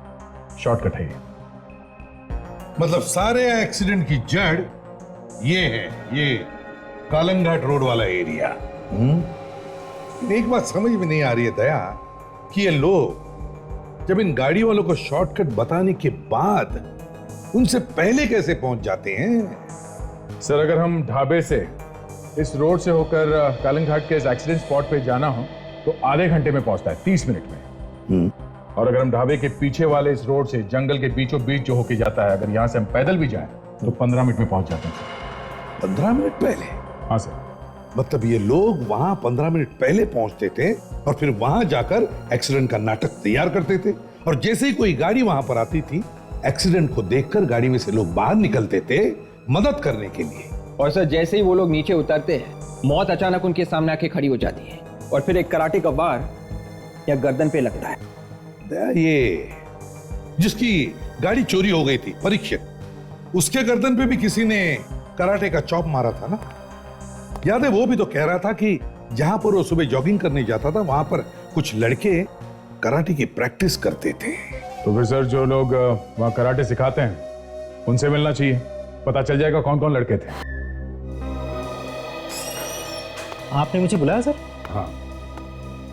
शॉर्टकट है ये। मतलब सारे एक्सीडेंट की जड़ ये है, ये कालंग घाट रोड वाला एरिया। एक बात समझ में नहीं आ रही है दया कि ये लोग जब इन गाड़ी वालों को शॉर्टकट बताने के बाद उनसे पहले कैसे पहुंच जाते हैं। सर, अगर हम ढाबे से इस रोड से होकर कालंग घाट के इस एक्सीडेंट स्पॉट पे जाना हो तो आधे घंटे में पहुंचता है, 30 मिनट में। और अगर हम ढाबे के पीछे वाले इस रोड से जंगल के बीचों बीच जो होके जाता है, अगर यहाँ से हम पैदल भी जाएं तो 15 मिनट में पहुंच जाते हैं। 15 मिनट पहले? हाँ सर। मतलब ये लोग वहां 15 मिनट पहले पहुंचते थे और फिर वहां जाकर एक्सीडेंट का नाटक तैयार करते थे, और जैसे ही कोई गाड़ी वहां पर आती थी एक्सीडेंट को देखकर गाड़ी में से लोग बाहर निकलते थे मदद करने के लिए। और सर, जैसे ही वो लोग नीचे उतरते हैं मौत अचानक उनके सामने आके खड़ी हो जाती है और फिर एक कराटे का वार या गर्दन पे लगता है। ये जिसकी गाड़ी चोरी हो गई थी, परीक्षित, उसके गर्दन पे भी किसी ने कराटे का चॉप मारा था ना। याद है, वो भी तो कह रहा था कि जहां पर वो सुबह जॉगिंग करने जाता था वहां पर कुछ लड़के कराटे की प्रैक्टिस करते थे। तो फिर सर, जो लोग वहां कराटे सिखाते हैं उनसे मिलना चाहिए, पता चल जाएगा कौन कौन लड़के थे। आपने मुझे बुलाया सर? हाँ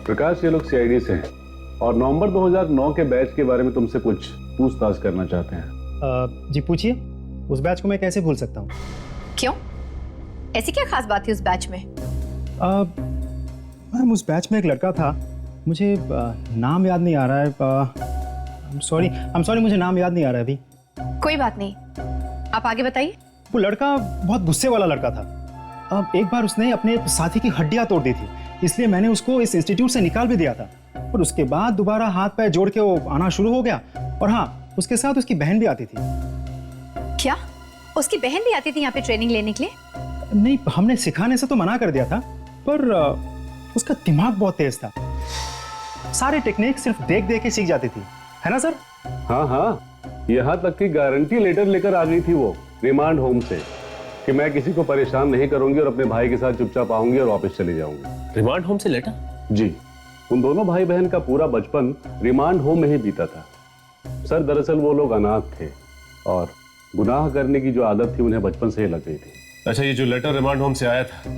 प्रकाश, ये लोग सीआईडी से हैं और नवंबर 2009 के बैच के बारे में तुमसे कुछ पूछताछ करना चाहते हैं। जी पूछिए, उस बैच को मैं कैसे भूल सकता हूँ? क्यों? ऐसी क्या खास बात थी उस बैच में? मैम उस बैच में एक लड़का था, मुझे नाम याद नहीं आ रहा है। सॉरी मुझे नाम याद नहीं आ रहा है अभी। कोई बात नहीं, आप आगे बताइए। वो लड़का बहुत गुस्से वाला लड़का था। एक बार उसने अपने साथी की हड्डियां तोड़ दी थी, इसलिए मैंने उसको इस इंस्टीट्यूट से निकाल भी दिया था। और उसके बाद दोबारा हाथ पैर जोड़ के वो आना शुरू हो गया। और हाँ, उसके साथ उसकी बहन भी आती थी। क्या उसकी बहन भी आती थी यहाँ पे ट्रेनिंग लेने के लिए? नहीं, हमने सिखाने से तो मना कर दिया था, पर उसका दिमाग बहुत तेज था। सारे टेक्निक सिर्फ देख देख के सीख जाती थी, है ना सर? हाँ, यहाँ तक की गारंटी लेटर लेकर आ गई थी वो रिमांड होम से कि मैं किसी को परेशान नहीं करूंगी और अपने भाई के साथ चुपचाप आऊंगी और वापस चली जाऊंगी। रिमांड होम से लेटर? जी, उन दोनों भाई बहन का पूरा बचपन रिमांड होम में ही बीता था। सर, दरअसल वो लोग अनाथ थे और गुनाह करने की जो आदत थी उन्हें बचपन से ही लग गई थी। अच्छा, ये जो लेटर रिमांड होम से आया था,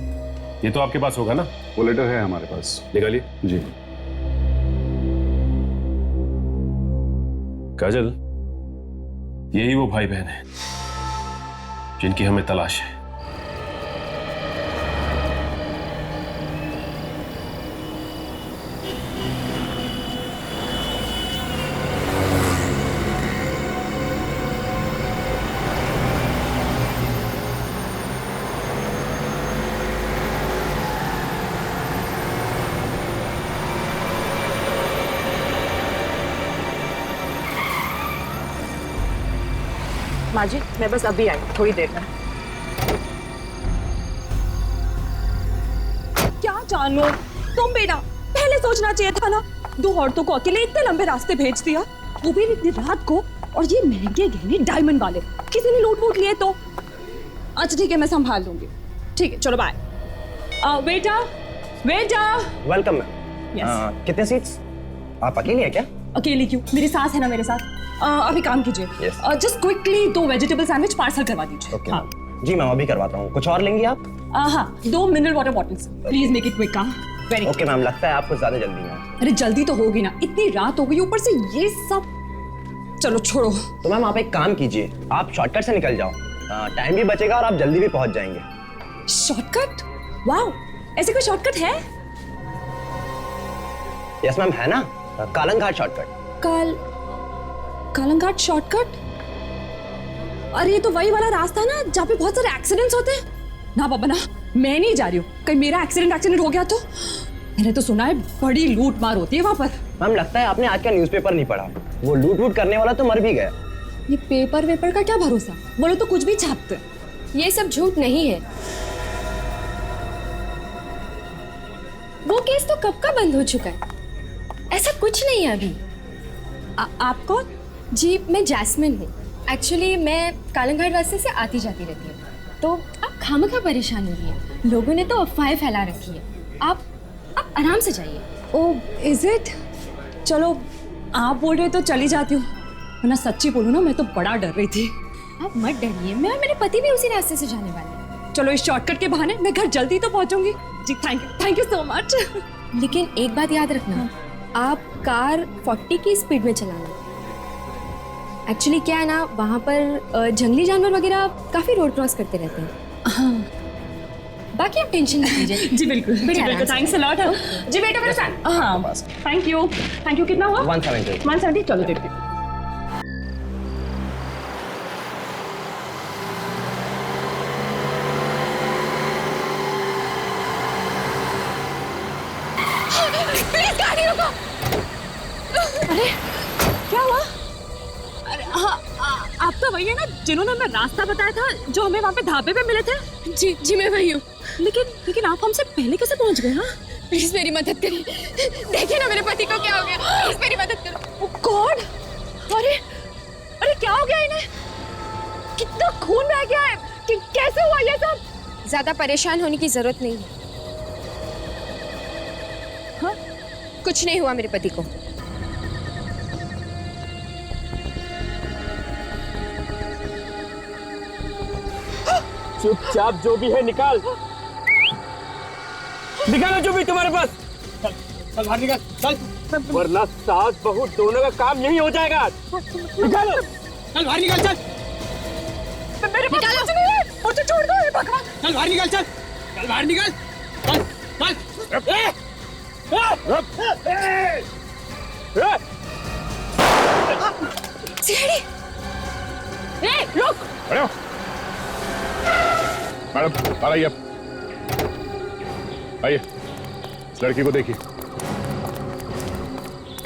ये तो आपके पास होगा ना? वो लेटर है हमारे पास, निकालिए। जी। काजल, यही वो भाई बहन है जिनकी हमें तलाश है। माँ जी, मैं बस अभी आई, थोड़ी देर में। क्या जानो तुम बेटा, पहले सोचना चाहिए था ना। 2 औरतों को अकेले इतने लंबे रास्ते भेज दिया, वो भी इतनी रात को, और ये महंगे गहने डायमंड वाले। किसी ने लूट वूट लिए तो? अच्छा ठीक है, मैं संभाल लूंगी। ठीक है, चलो बाय। बेटा वेलकम मैम। कितने सीट्स? आप अकेली हैं क्या? अकेली क्यों, मेरी सास है ना मेरे साथ। अभी काम कीजिए, just quickly 2 vegetable sandwich parcel करवा दीजिए। ओके हाँ। जी मैम, अभी करवाता हूँ। कुछ और लेंगी आप? हाँ, 2 mineral water bottles, please make it quick. Very okay ma'am, लगता है आपको ज्यादा जल्दी है। अरे जल्दी तो होगी ना, इतनी रात हो गई, ऊपर से ये सब। चलो छोड़ो। तो मैम आप एक काम कीजिए, आप शॉर्टकट से निकल जाओ, टाइम भी बचेगा और आप जल्दी भी पहुंच जाएंगे। शॉर्टकट? वाओ, ऐसे कोई शॉर्टकट है? यस मैम, है ना, कालंघाट शॉर्टकट। कालंघाट शॉर्टकट? अरे ये तो वही वाला रास्ता ना जहाँ पे बहुत सारे एक्सीडेंट्स होते हैं ना। बाबा ना, मैं नहीं जा रही हूँ, कहीं मेरा एक्सीडेंट हो गया तो। मैंने तो सुना है बड़ी लूट मार होती है वहाँ पर। मैम लगता है आपने आज का न्यूज़पेपर नहीं पढ़ा, वो लूट वूट करने वाला तो मर भी गया। ये पेपर वेपर का क्या भरोसा, बोलो तो कुछ भी छापते। ये सब झूठ नहीं है। वो केस तो कब का बंद हो चुका है, ऐसा कुछ नहीं है अभी। आप कौन? जी, मैं जैस्मिन हूँ। एक्चुअली मैं कालंघाट रास्ते से आती जाती रहती हूँ, तो आप खामखा परेशान हो रही है। लोगों ने तो अफवाहें फैला रखी है। आप आराम से जाइए। Oh is it? चलो आप बोल रहे तो चली जाती हूँ, वरना सच्ची बोलूँ ना मैं तो बड़ा डर रही थी। आप मत डरिए, मैं और मेरे पति भी उसी रास्ते से जाने वाले हैं। चलो इस शॉर्टकट के बहाने मैं घर जल्दी तो पहुँचूंगी। जी थैंक यू सो मच। लेकिन एक बात याद रखना, आप कार 40 की स्पीड में चलाना। एक्चुअली क्या है ना, वहाँ पर जंगली जानवर वगैरह काफ़ी रोड क्रॉस करते रहते हैं। हाँ, बाकी आप टेंशन नहीं लीजिए। जी बिल्कुल, थैंक्स अ लॉट। जी बेटा मेरे साथ। हाँ थैंक यू। कितना हुआ? 170। चलो देखते हैं। अरे क्या हुआ? अरे हाँ, आप तो वही है ना जिन्होंने हमें रास्ता बताया था, जो हमें वहाँ पे ढाबे पे मिले थे? जी मैं वही हूँ। लेकिन आप हमसे पहले कैसे पहुँच गए? हाँ प्लीज मेरी मदद करिए, देखिए ना मेरे पति को क्या हो गया, प्लीज मेरी मदद करो। ओह गॉड, अरे क्या हो गया इन्हें? कितना खून बह गया है, कैसे हुआ ये सब? ज्यादा परेशान होने की जरूरत नहीं है। हाँ? कुछ नहीं हुआ मेरे पति को। चुपचाप जो भी है निकाल जो भी तुम्हारे पास। चल बाहर निकाल, चल। वरना सास बहू दोनों का काम यही हो जाएगा। निकालो, चल बाहर निकल, चल मेरे पास कुछ नहीं है, मुझे छोड़ दो ये भगवान। चल बाहर निकल, चल बाहर निकल, चल सीढ़ी, रुक। अरे मैडम, आइए आप, आइए। इस लड़की को देखिए,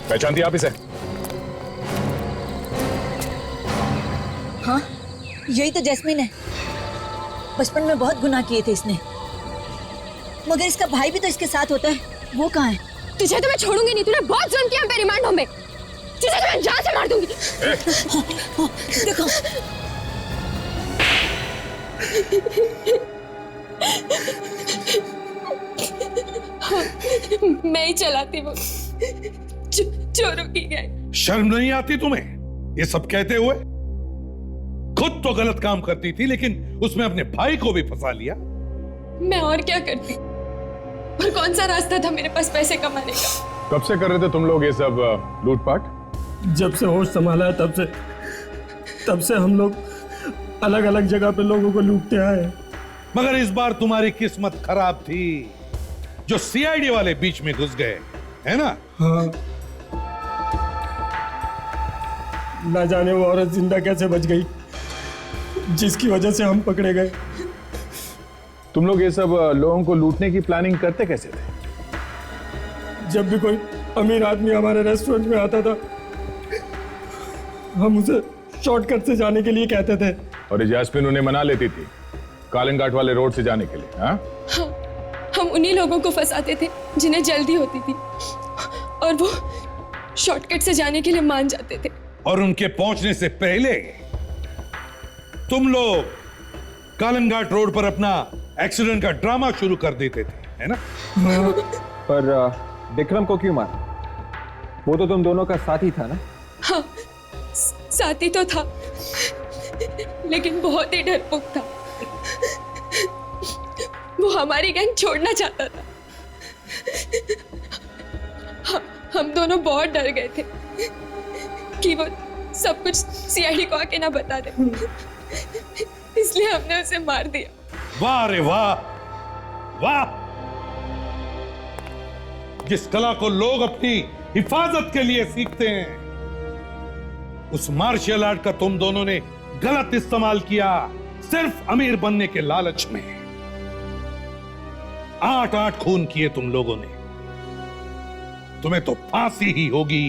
पहचानती आप इसे? हाँ, यही तो जैस्मिन है। बचपन में बहुत गुनाह किए थे इसने, मगर इसका भाई भी तो इसके साथ होता है। वो कहाँ है? तुझे तो मैं छोड़ूंगी नहीं, तूने बहुत जुल्म किया मेरे रिमांड होम में। तुझे तो मैं जान से मार दूंगी। देखो मैं ही चलाती वो चोरों की गैंग। शर्म नहीं आती तुम्हें ये सब कहते हुए? खुद तो गलत काम करती थी, लेकिन उसमें अपने भाई को भी फंसा लिया। मैं और क्या करती, और कौन सा रास्ता था मेरे पास पैसे कमाने का? कब से कर रहे थे तुम लोग ये सब लूटपाट? जब से होश संभाला है तब से हम लोग अलग अलग जगह पे लोगों को लूटते आए। मगर इस बार तुम्हारी किस्मत खराब थी, जो सीआईडी वाले बीच में घुस गए, है ना? हाँ, ना जाने वो औरत जिंदा कैसे बच गई, जिसकी वजह से हम पकड़े गए। तुम लोग ये सब लोगों को लूटने की प्लानिंग करते कैसे थे? जब भी कोई अमीर आदमी हमारे रेस्टोरेंट में आता था, हम उसे शॉर्टकट से जाने के लिए कहते थे। और ये जैस्मिन उन्हें मना लेती थी कालन घाट वाले रोड से जाने के लिए। हाँ, हम उन्हीं लोगों को फंसाते थे जिन्हें जल्दी होती थी, और वो शॉर्टकट से जाने के लिए मान जाते थे। और उनके पहुंचने से पहले तुम लोग कालन घाट रोड पर अपना एक्सीडेंट का ड्रामा शुरू कर देते थे, है ना? पर विक्रम को क्यों मारा? वो तो तुम दोनों का साथी था ना? हाँ, साथी तो था, लेकिन बहुत ही डरपोक था। वो हमारी गैंग छोड़ना चाहता था। हम दोनों बहुत डर गए थे कि वो सब कुछ सीआईडी को आके ना बता दे, इसलिए हमने उसे मार दिया। वाह रे वाह, वाह! जिस कला को लोग अपनी हिफाजत के लिए सीखते हैं, उस मार्शल आर्ट का तुम दोनों ने गलत इस्तेमाल किया, सिर्फ अमीर बनने के लालच में। 8 खून किए तुम लोगों ने, तुम्हें तो फांसी ही होगी।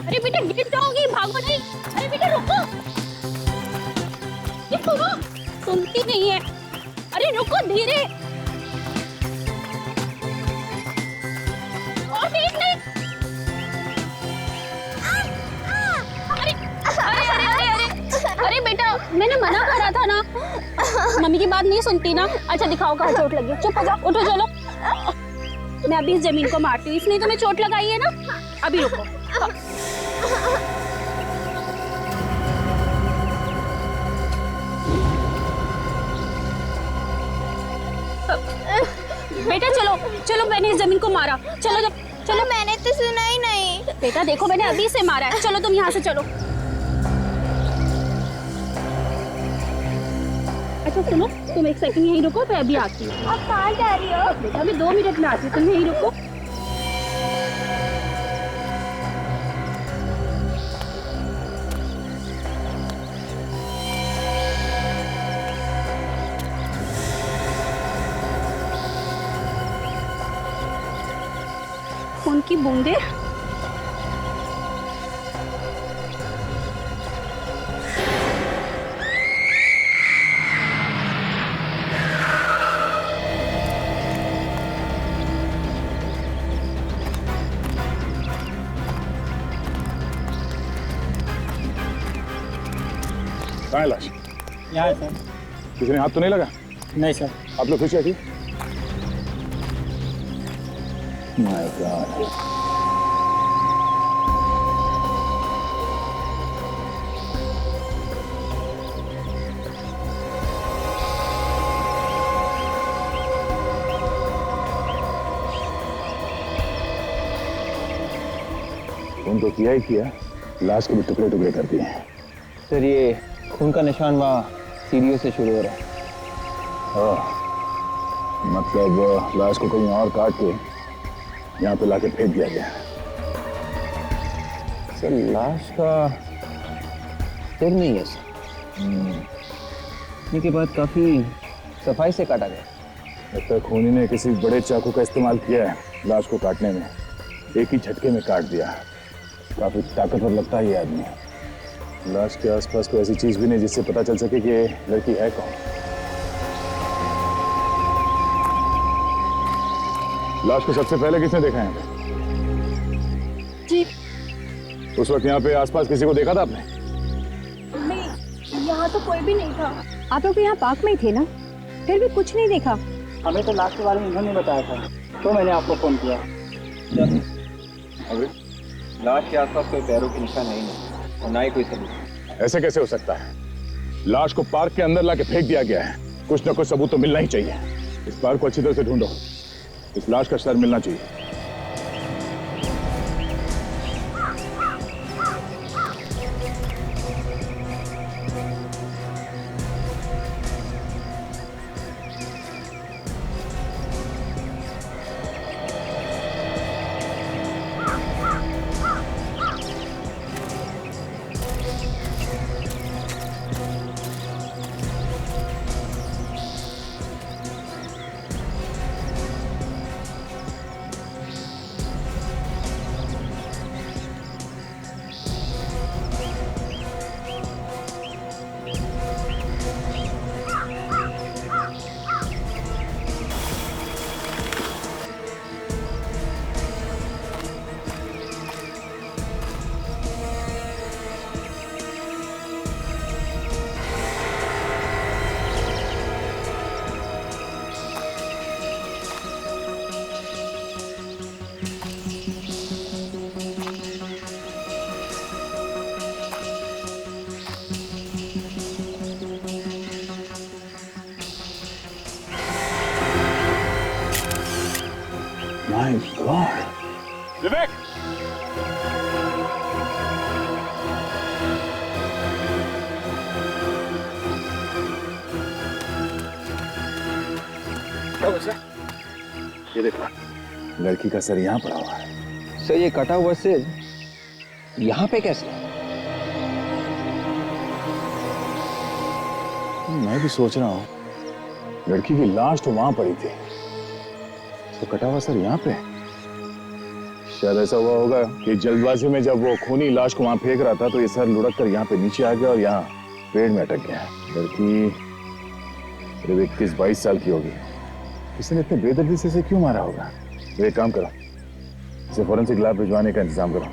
अरे बेटा गिर जाओगी, भागो नहीं। अरे बेटा रुको, ये सुनो, सुनती नहीं है। अरे रुको, धीरे, और तेज नहीं। अरे बेटा, मैंने मना करा था ना, मम्मी की बात नहीं सुनती ना। अच्छा दिखाओ कहाँ चोट लगी, चुप हो जाओ, उठो चलो। मैं अभी इस जमीन को मारती हूँ, इसने तुम्हें चोट लगाई है ना। अभी रुको। बेटा चलो चलो, मैंने इस जमीन को मारा। चलो जब चलो, मैंने तो सुना ही नहीं। बेटा देखो, मैंने अभी से मारा है। चलो तुम यहाँ से चलो। अच्छा सुनो, तुम एक सेकंड यहीं रुको, मैं अभी आती हूँ। आप कहाँ जा रही हो? बेटा अभी 2 मिनट में आती हूँ, तुम यहीं रुको। खून की बूंदे। कहाँ है लाश? यहाँ सर। किसी ने हाथ तो नहीं लगा? नहीं सर। आप लोग खुश है? My God. खून तो किया ही किया, लाश के भी टुकड़े टुकड़े कर दिए हैं। सर ये खून का निशान वहाँ सीढ़ियों से शुरू हो रहा है। मतलब लाश को कहीं और काट के यहाँ पे लाके फेंक दिया गया। सर लाश का सिर नहीं है सर, के बाद काफी सफाई से काटा गया। लगता है खूनी ने किसी बड़े चाकू का इस्तेमाल किया है लाश को काटने में, एक ही झटके में काट दिया। काफी ताकतवर लगता है ये आदमी। लाश के आसपास कोई ऐसी चीज भी नहीं जिससे पता चल सके कि ये लड़की है कौन। लाश को सबसे पहले किसने देखा है? जी उस वक्त यहाँ पे आसपास किसी को देखा था आपने? नहीं, यहाँ तो कोई भी नहीं था। आप लोग यहाँ पार्क में ही थे ना, फिर भी कुछ नहीं देखा? हमें तो लाश के बारे में इन्होंने बताया था, तो मैंने आपको फोन किया। अभी लाश के आसपास कोई पैरों के निशान नहीं है और ना ही कोई सबूत। ऐसे कैसे हो सकता है? लाश को पार्क के अंदर लाके फेंक दिया गया है, कुछ ना कुछ सबूत तो मिलना ही चाहिए। इस पार्क को अच्छी तरह से ढूंढो, इस लाश का सर मिलना चाहिए। My God. विवेक! क्या बचा? ये देखो, लड़की का सर यहाँ पड़ा हुआ है। सर ये कटा हुआ सिर यहाँ पे कैसे? मैं भी सोच रहा हूँ, लड़की की लाश तो वहां पड़ी थी, तो कटा हुआ सर यहाँ पे। शायद ऐसा हुआ होगा कि जल्दबाजी में जब वो खूनी लाश को वहां फेंक रहा था तो ये सर लुढ़क कर यहाँ पे नीचे आ गया और यहाँ पेड़ में अटक गया। लड़की करीब 21-22 साल की होगी। किसी ने इतने बेदर्दी से इसे क्यों मारा होगा? तो एक काम करो, इसे फोरेंसिक लैब भिजवाने का इंतजाम करो।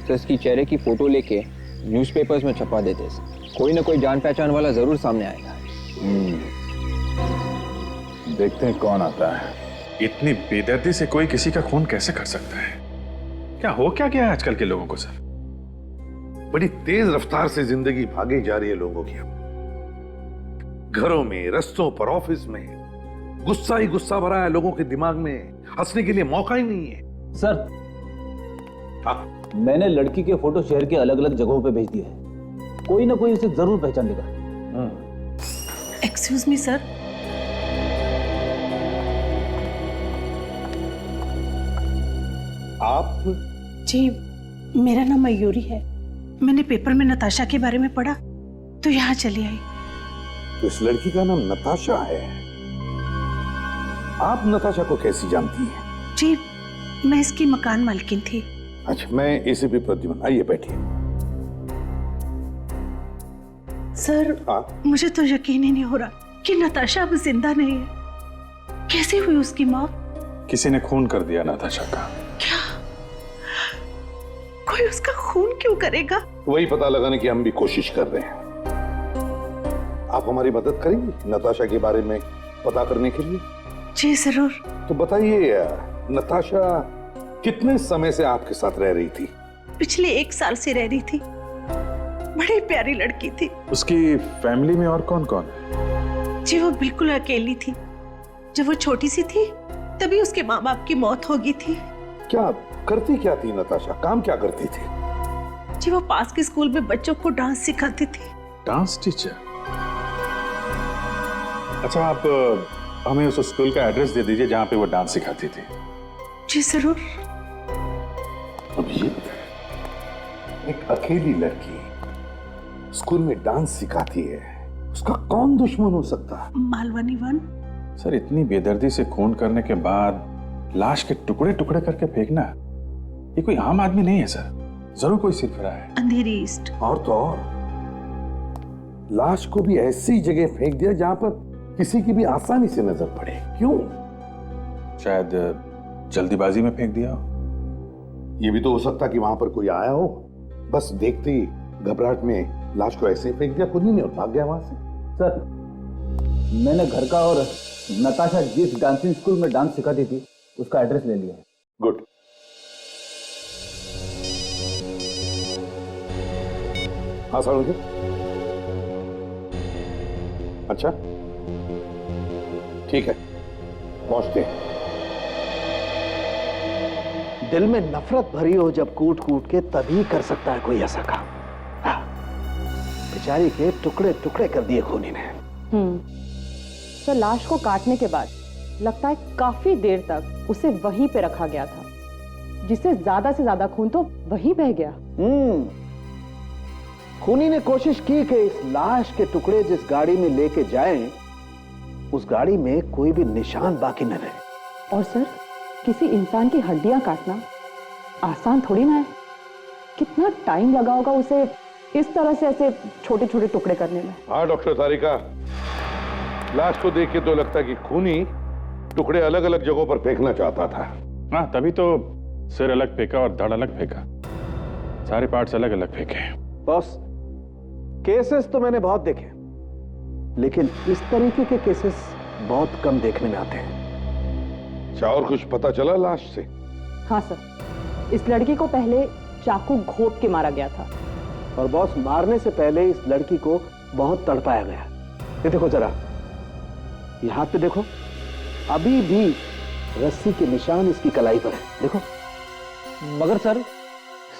तो इसकी चेहरे की फोटो लेके न्यूज़पेपर्स में छपा देते हैं, कोई ना कोई जान पहचान वाला जरूर सामने आएगा। देखते हैं कौन आता है। इतनी बेदर्दी से कोई किसी का खून कैसे कर सकता है? क्या गया है आजकल के लोगों को सर? बड़ी तेज रफ्तार से जिंदगी भागी जा रही है लोगों की। घरों में, रस्तों पर, ऑफिस में गुस्सा ही गुस्सा भरा है लोगों के दिमाग में, हंसने के लिए मौका ही नहीं है। सर मैंने लड़की के फोटो शहर के अलग अलग जगहों पे भेज दिए हैं, कोई ना कोई इसे जरूर पहचान लेगा। एक्सक्यूज मी सर, आप? जी मेरा नाम मयूरी है। मैंने पेपर में नताशा के बारे में पढ़ा तो यहाँ चली आई। तो इस लड़की का नाम नताशा है। आप नताशा को कैसी जानती हैं? जी मैं इसकी मकान मालकिन थी। अच्छा, मैं एसीपी प्रद्युम्न, आइए बैठिए। सर मुझे तो यकीन ही नहीं हो रहा कि नताशा अब जिंदा नहीं है। कैसे हुई उसकी मौत? किसी ने खून कर दिया नताशा का। क्या? कोई उसका खून क्यों करेगा? वही पता लगाने की हम भी कोशिश कर रहे हैं। आप हमारी मदद करेंगी नताशा के बारे में पता करने के लिए? जी जरूर। तो बताइए, नताशा कितने समय से आपके साथ रह रही थी? पिछले 1 साल से रह रही थी। बड़ी प्यारी लड़की थी। उसकी फैमिली में और कौन कौन है? जी वो बिल्कुल अकेली थी। जब वो छोटी सी थी तभी उसके माँ बाप की मौत हो गई थी। क्या करती क्या थी नताशा? काम क्या करती थी? जी वो पास के स्कूल में बच्चों को डांस सिखाती थी। Dance teacher? अच्छा, आप हमें उस स्कूल का एड्रेस दे दीजिए जहां पे वो डांस सिखाती थी। जी जरूर। अभी एक अकेली लड़की स्कूल में डांस सिखाती है, उसका कौन दुश्मन हो सकता है? मालवनी वन। सर, इतनी बेदर्दी से खून करने के बाद लाश के टुकड़े टुकड़े करके फेंकना, ये कोई आम आदमी नहीं है सर, जरूर कोई सिरफिरा है। अंधेरी ईस्ट। और तो और लाश को भी ऐसी जगह फेंक दिया जहां पर किसी की भी आसानी से नजर पड़े। क्यों? शायद जल्दीबाजी में फेंक दिया हो। ये भी तो हो सकता कि वहां पर कोई आया हो, बस देखते ही घबराहट में लाश को ऐसे ही फेंक दिया खुद ही नहीं और भाग गया वहां से। सर, मैंने घर का और नताशा जिस डांसिंग स्कूल में डांस सिखाती थी उसका एड्रेस ले लिया है। गुड। हाँ सर। अच्छा ठीक है, पहुंचते हैं। दिल में नफरत भरी हो जब कूट कूट के, तभी कर सकता है कोई ऐसा काम। बेचारी के टुकड़े टुकड़े कर दिए खूनी ने। सर, लाश को काटने के बाद लगता है काफी देर तक उसे वहीं पे रखा गया था, जिससे ज्यादा से ज्यादा खून तो वहीं बह गया। खूनी ने कोशिश की कि इस लाश के टुकड़े जिस गाड़ी में लेके जाएं, उस गाड़ी में कोई भी निशान बाकी न रहे। और सर, किसी इंसान की हड्डियां काटना आसान थोड़ी ना है। कितना टाइम लगा होगा उसे इस तरह से ऐसे छोटे छोटे टुकड़े करने में। हाँ डॉक्टर तारिका, लाश को देख के तो लगता है कि खूनी टुकड़े अलग अलग जगहों पर फेंकना चाहता था। हाँ, तभी तो सिर अलग फेंका और धड़ अलग फेंका, सारे पार्ट्स अलग अलग फेंके। बॉस, केसेस तो मैंने बहुत देखे, लेकिन इस तरीके के केसेस बहुत कम देखने में आते हैं। अच्छा, और कुछ पता चला लाश से? हाँ सर, इस लड़की को पहले चाकू घोंप के मारा गया था। और बॉस, मारने से पहले इस लड़की को बहुत तड़पाया गया। ये देखो जरा, ये हाथ पे देखो, अभी भी रस्सी के निशान इसकी कलाई पर है। देखो। मगर सर,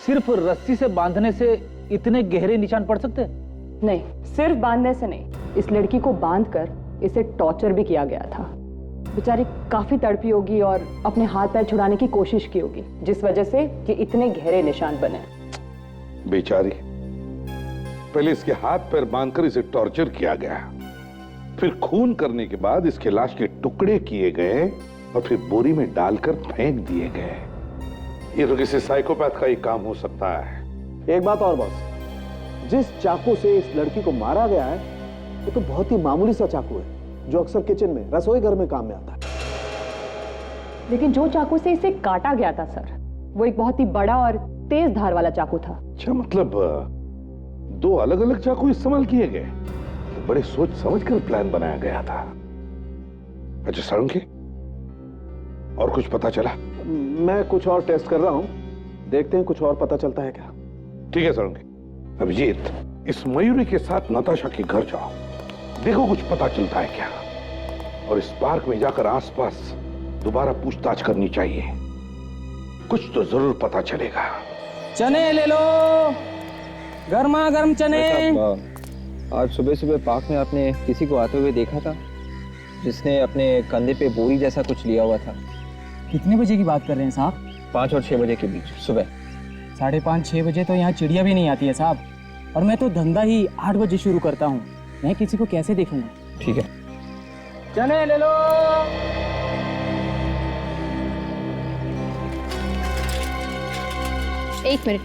सिर्फ रस्सी से बांधने से इतने गहरे निशान पड़ सकते हैं? नहीं, सिर्फ बांधने से नहीं, इस लड़की को बांधकर इसे टॉर्चर भी किया गया था। बेचारी काफी तड़पी होगी और अपने हाथ पैर छुड़ाने की कोशिश की होगी, जिस वजह से ये इतने गहरे निशान बने। बेचारी, पहले इसके हाथ पैर बांधकर इसे टॉर्चर किया गया, फिर खून करने के बाद इसके लाश के टुकड़े किए गए और फिर बोरी में डालकर फेंक दिए गए। ये तो किसी साइकोपैथ का ही काम हो सकता है। एक बात और बॉस, जिस चाकू से इस लड़की को मारा गया है, वो तो बहुत ही मामूली सा चाकू है, जो अक्सर किचन में, रसोई घर में काम में आता है। लेकिन जो चाकू से इसे काटा गया था सर, वो एक बहुत ही बड़ा और तेज धार वाला चाकू था। अच्छा, मतलब दो अलग अलग चाकू इस्तेमाल किए गए। तो बड़े सोच समझ कर प्लान बनाया गया था। अच्छा सारंगी, और कुछ पता चला? मैं कुछ और टेस्ट कर रहा हूं, देखते हैं कुछ और पता चलता है क्या। ठीक है सारंगी। अभिजीत, इस मयूरी के साथ नताशा के घर जाओ, देखो कुछ पता चलता है क्या। और इस पार्क में जाकर आसपास दोबारा पूछताछ करनी चाहिए, कुछ तो जरूर पता चलेगा। चने ले लो, गर्मा गर्म चने। आज सुबह सुबह पार्क में आपने किसी को आते हुए देखा था, जिसने अपने कंधे पे बोरी जैसा कुछ लिया हुआ था? कितने बजे की बात कर रहे हैं साहब? 5 और 6 बजे के बीच सुबह। 5:30-6 बजे तो यहाँ चिड़िया भी नहीं आती है साहब, और मैं तो धंधा ही 8 बजे शुरू करता हूँ। मैं किसी को कैसे देखूंगा? ठीक है। चने ले लो। एक मिनट,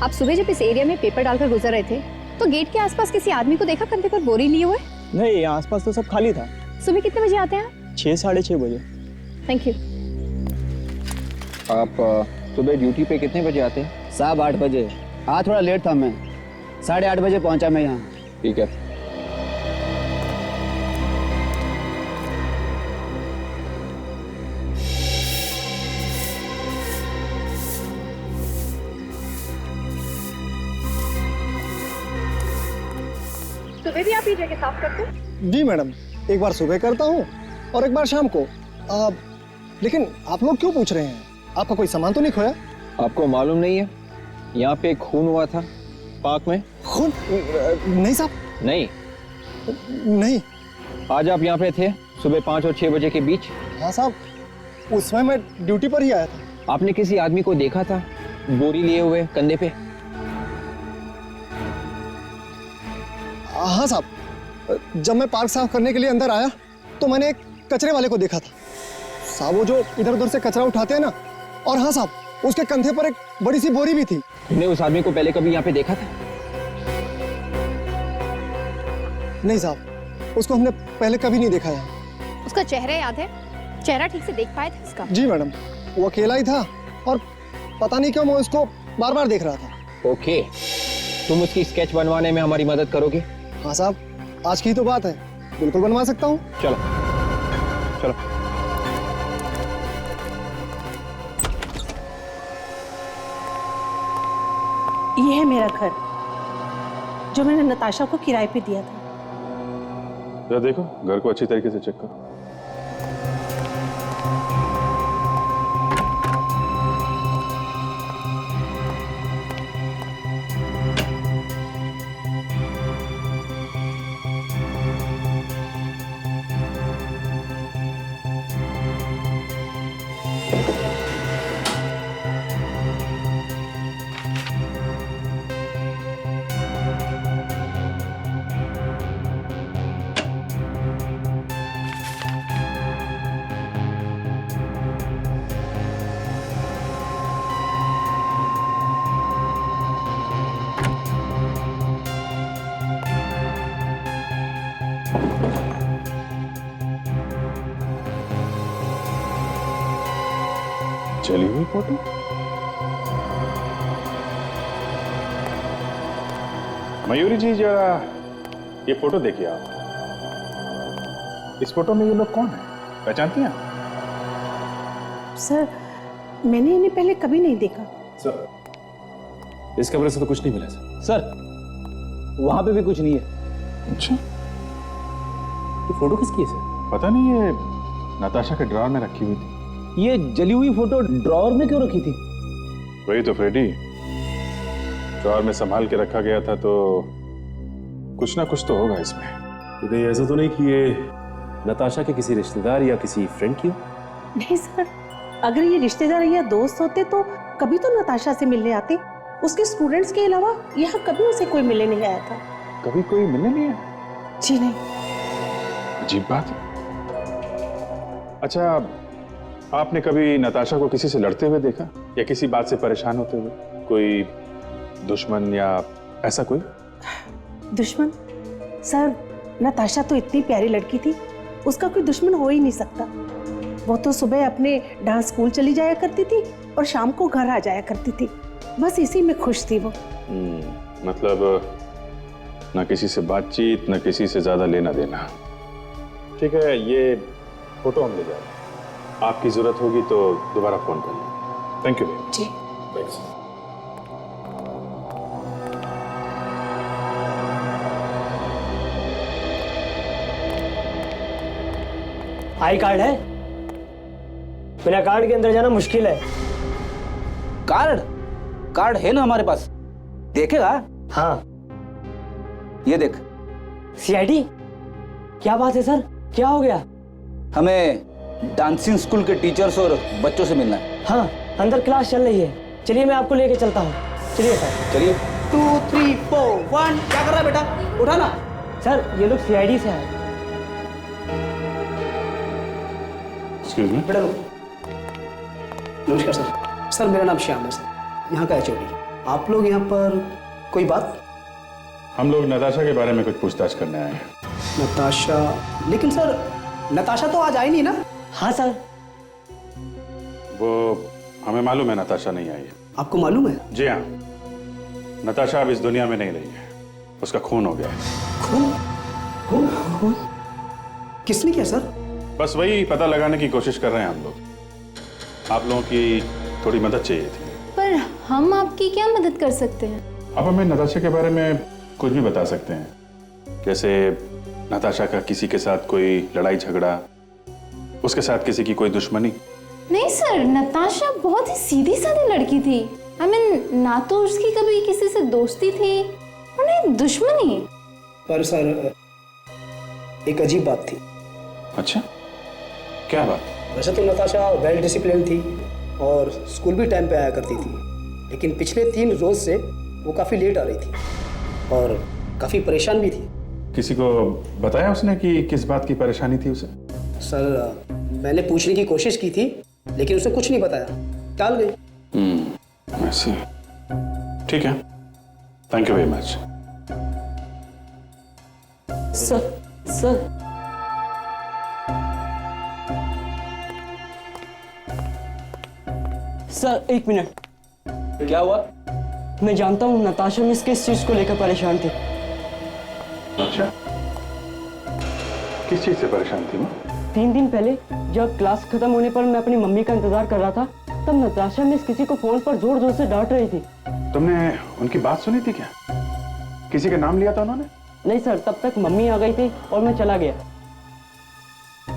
आप सुबह जब इस एरिया में पेपर डालकर गुजर रहे थे तो गेट के आसपास किसी आदमी को देखा कंधे पर बोरी लिए हुए? नहीं, आसपास तो सब खाली था। सुबह कितने बजे आते हैं? 6-6:30 बजे। Thank you. आप सुबह ड्यूटी पे कितने बजे आते हैं? 8:15 बजे। आज थोड़ा लेट था, मैं 8:30 बजे पहुंचा मैं यहाँ। ठीक है। सुबह भी आप ये जगह साफ करते हैं? जी मैडम, एक बार सुबह करता हूँ और एक बार शाम को। लेकिन आप लोग क्यों पूछ रहे हैं? आपका कोई सामान तो नहीं खोया? आपको मालूम नहीं है, यहाँ पे खून हुआ था पार्क में? खून? नहीं साहब। नहीं? नहीं। आज आप यहाँ पे थे सुबह 5 और 6 बजे के बीच? हाँ साहब, उस समय मैं ड्यूटी पर ही आया था। आपने किसी आदमी को देखा था बोरी लिए हुए कंधे पे? हाँ साहब, जब मैं पार्क साफ करने के लिए अंदर आया तो मैंने एक कचरे वाले को देखा था साहब, वो जो इधर उधर से कचरा उठाते हैं ना। और हाँ साहब, उसके कंधे पर एक बड़ी सी बोरी भी थी। तुमने उस आदमी को पहले कभी यहाँ पे देखा था? नहीं साहब, उसको हमने पहले कभी नहीं देखा है। उसका चेहरा याद है? चेहरा ठीक से देख पाए थे उसका? जी मैडम, वो अकेला ही था और पता नहीं क्यों मैं उसको बार बार देख रहा था। ओके, तुम उसकी स्केच बनवाने में हमारी मदद करोगे? हाँ साहब, आज की तो बात है, बिल्कुल बनवा सकता हूँ। चलो चलो। ये है मेरा घर जो मैंने नताशा को किराए पे दिया था। जरा देखो, घर को अच्छी तरीके से चेक करो। चली हुई फोटो? मयूरी जी, जरा ये फोटो देखिए आप। इस फोटो में ये लोग कौन है, पहचानती हैं आप? सर, मैंने इन्हें पहले कभी नहीं देखा। सर, इस कमरे से तो कुछ नहीं मिला सर। वहां पे भी कुछ नहीं है। अच्छा, ये फोटो किसकी है सर? पता नहीं, ये नताशा के ड्रॉर में रखी हुई थी। ये जली हुई फोटो ड्रॉर में क्यों रखी थी? वही तो फ्रेडी, ड्रॉर में संभाल के रखा गया था, तो कुछ ना कुछ तो होगा इसमें। तो कहीं ऐसा तो नहीं कि ये नताशा के किसी रिश्तेदार या किसी फ्रेंड की हो? नहीं सर, अगर ये रिश्तेदार या दोस्त होते तो कभी तो नताशा से मिलने आते। उसके स्टूडेंट्स के अलावा यहाँ कभी उसे कोई मिलने नहीं आया था। कभी कोई मिलने नहीं आया? जी नहीं। अजीब बात है। अच्छा, आपने कभी नताशा को किसी से लड़ते हुए देखा या किसी बात से परेशान होते हुए? कोई दुश्मन या ऐसा कोई? दुश्मन? सर, नताशा तो इतनी प्यारी लड़की थी, उसका कोई दुश्मन हो ही नहीं सकता। वो तो सुबह अपने डांस स्कूल चली जाया करती थी और शाम को घर आ जाया करती थी। बस इसी में खुश थी वो। मतलब ना किसी से बातचीत, ना किसी से ज्यादा लेना देना। ठीक है, ये फोटो हम ले जाएंगे। आपकी जरूरत होगी तो दोबारा फोन कर लें। थैंक यू जी। थैंक्स। आई कार्ड है? बिना कार्ड के अंदर जाना मुश्किल है। कार्ड है ना हमारे पास, देखेगा? हाँ। ये देख। सीआईडी? क्या बात है सर, क्या हो गया? हमें डांसिंग स्कूल के टीचर्स और बच्चों से मिलना है। हाँ, अंदर क्लास चल रही है। चलिए मैं आपको लेके चलता हूँ। चलिए सर। चलिए। 2 3 4 1। क्या कर रहा है बेटा? उठा ना। सर, ये लोग सीआईडी से आए। Excuse me. बेटा नमस्कार सर। सर, मेरा नाम श्याम है सर, यहाँ का एचओडी। आप लोग यहाँ पर कोई बात? हम लोग नताशा के बारे में कुछ पूछताछ करने आए हैं। नताशा? लेकिन सर, नताशा तो आज आई नहीं ना? हाँ सर। वो हमें मालूम है नताशा नहीं आई है। आपको मालूम है? जी हाँ, नताशा अब इस दुनिया में नहीं रही है, उसका खून हो गया है। खून? किसने किया सर? बस वही पता लगाने की कोशिश कर रहे हैं हम लोग। आप लोगों की थोड़ी मदद चाहिए थी। पर हम आपकी क्या मदद कर सकते हैं? आप हमें नताशा के बारे में कुछ भी बता सकते हैं, जैसे नताशा का किसी के साथ कोई लड़ाई झगड़ा, उसके साथ किसी की कोई दुश्मनी? नहीं सर, नताशा बहुत ही सीधी सादी लड़की थी। आई मीन ना तो उसकी कभी किसी से दोस्ती थी और नहीं दुश्मनी। पर सर एक अजीब बात थी। अच्छा, क्या बात? वैसे तो नताशा वेल डिसिप्लिन थी और स्कूल भी टाइम पे आया करती थी, लेकिन पिछले 3 रोज से वो काफ़ी लेट आ रही थी और काफ़ी परेशान भी थी। किसी को बताया उसने कि किस बात की परेशानी थी उसे? सर मैंने पूछने की कोशिश की थी लेकिन उसने कुछ नहीं बताया, टाल गई। ऐसे ठीक है, thank you very much. Sir sir एक मिनट। क्या हुआ? मैं जानता हूँ नताशा मिस किस चीज को लेकर परेशान थी। अच्छा, किस चीज से परेशान थी माँ? 3 दिन पहले जब क्लास खत्म होने पर मैं अपनी मम्मी का इंतजार कर रहा था, तब नताशा मिस किसी को फोन पर जोर जोर से डांट रही थी। तुमने उनकी बात सुनी थी क्या? किसी का नाम लिया था उन्होंने? नहीं सर, तब तक मम्मी आ गई थी और मैं चला गया।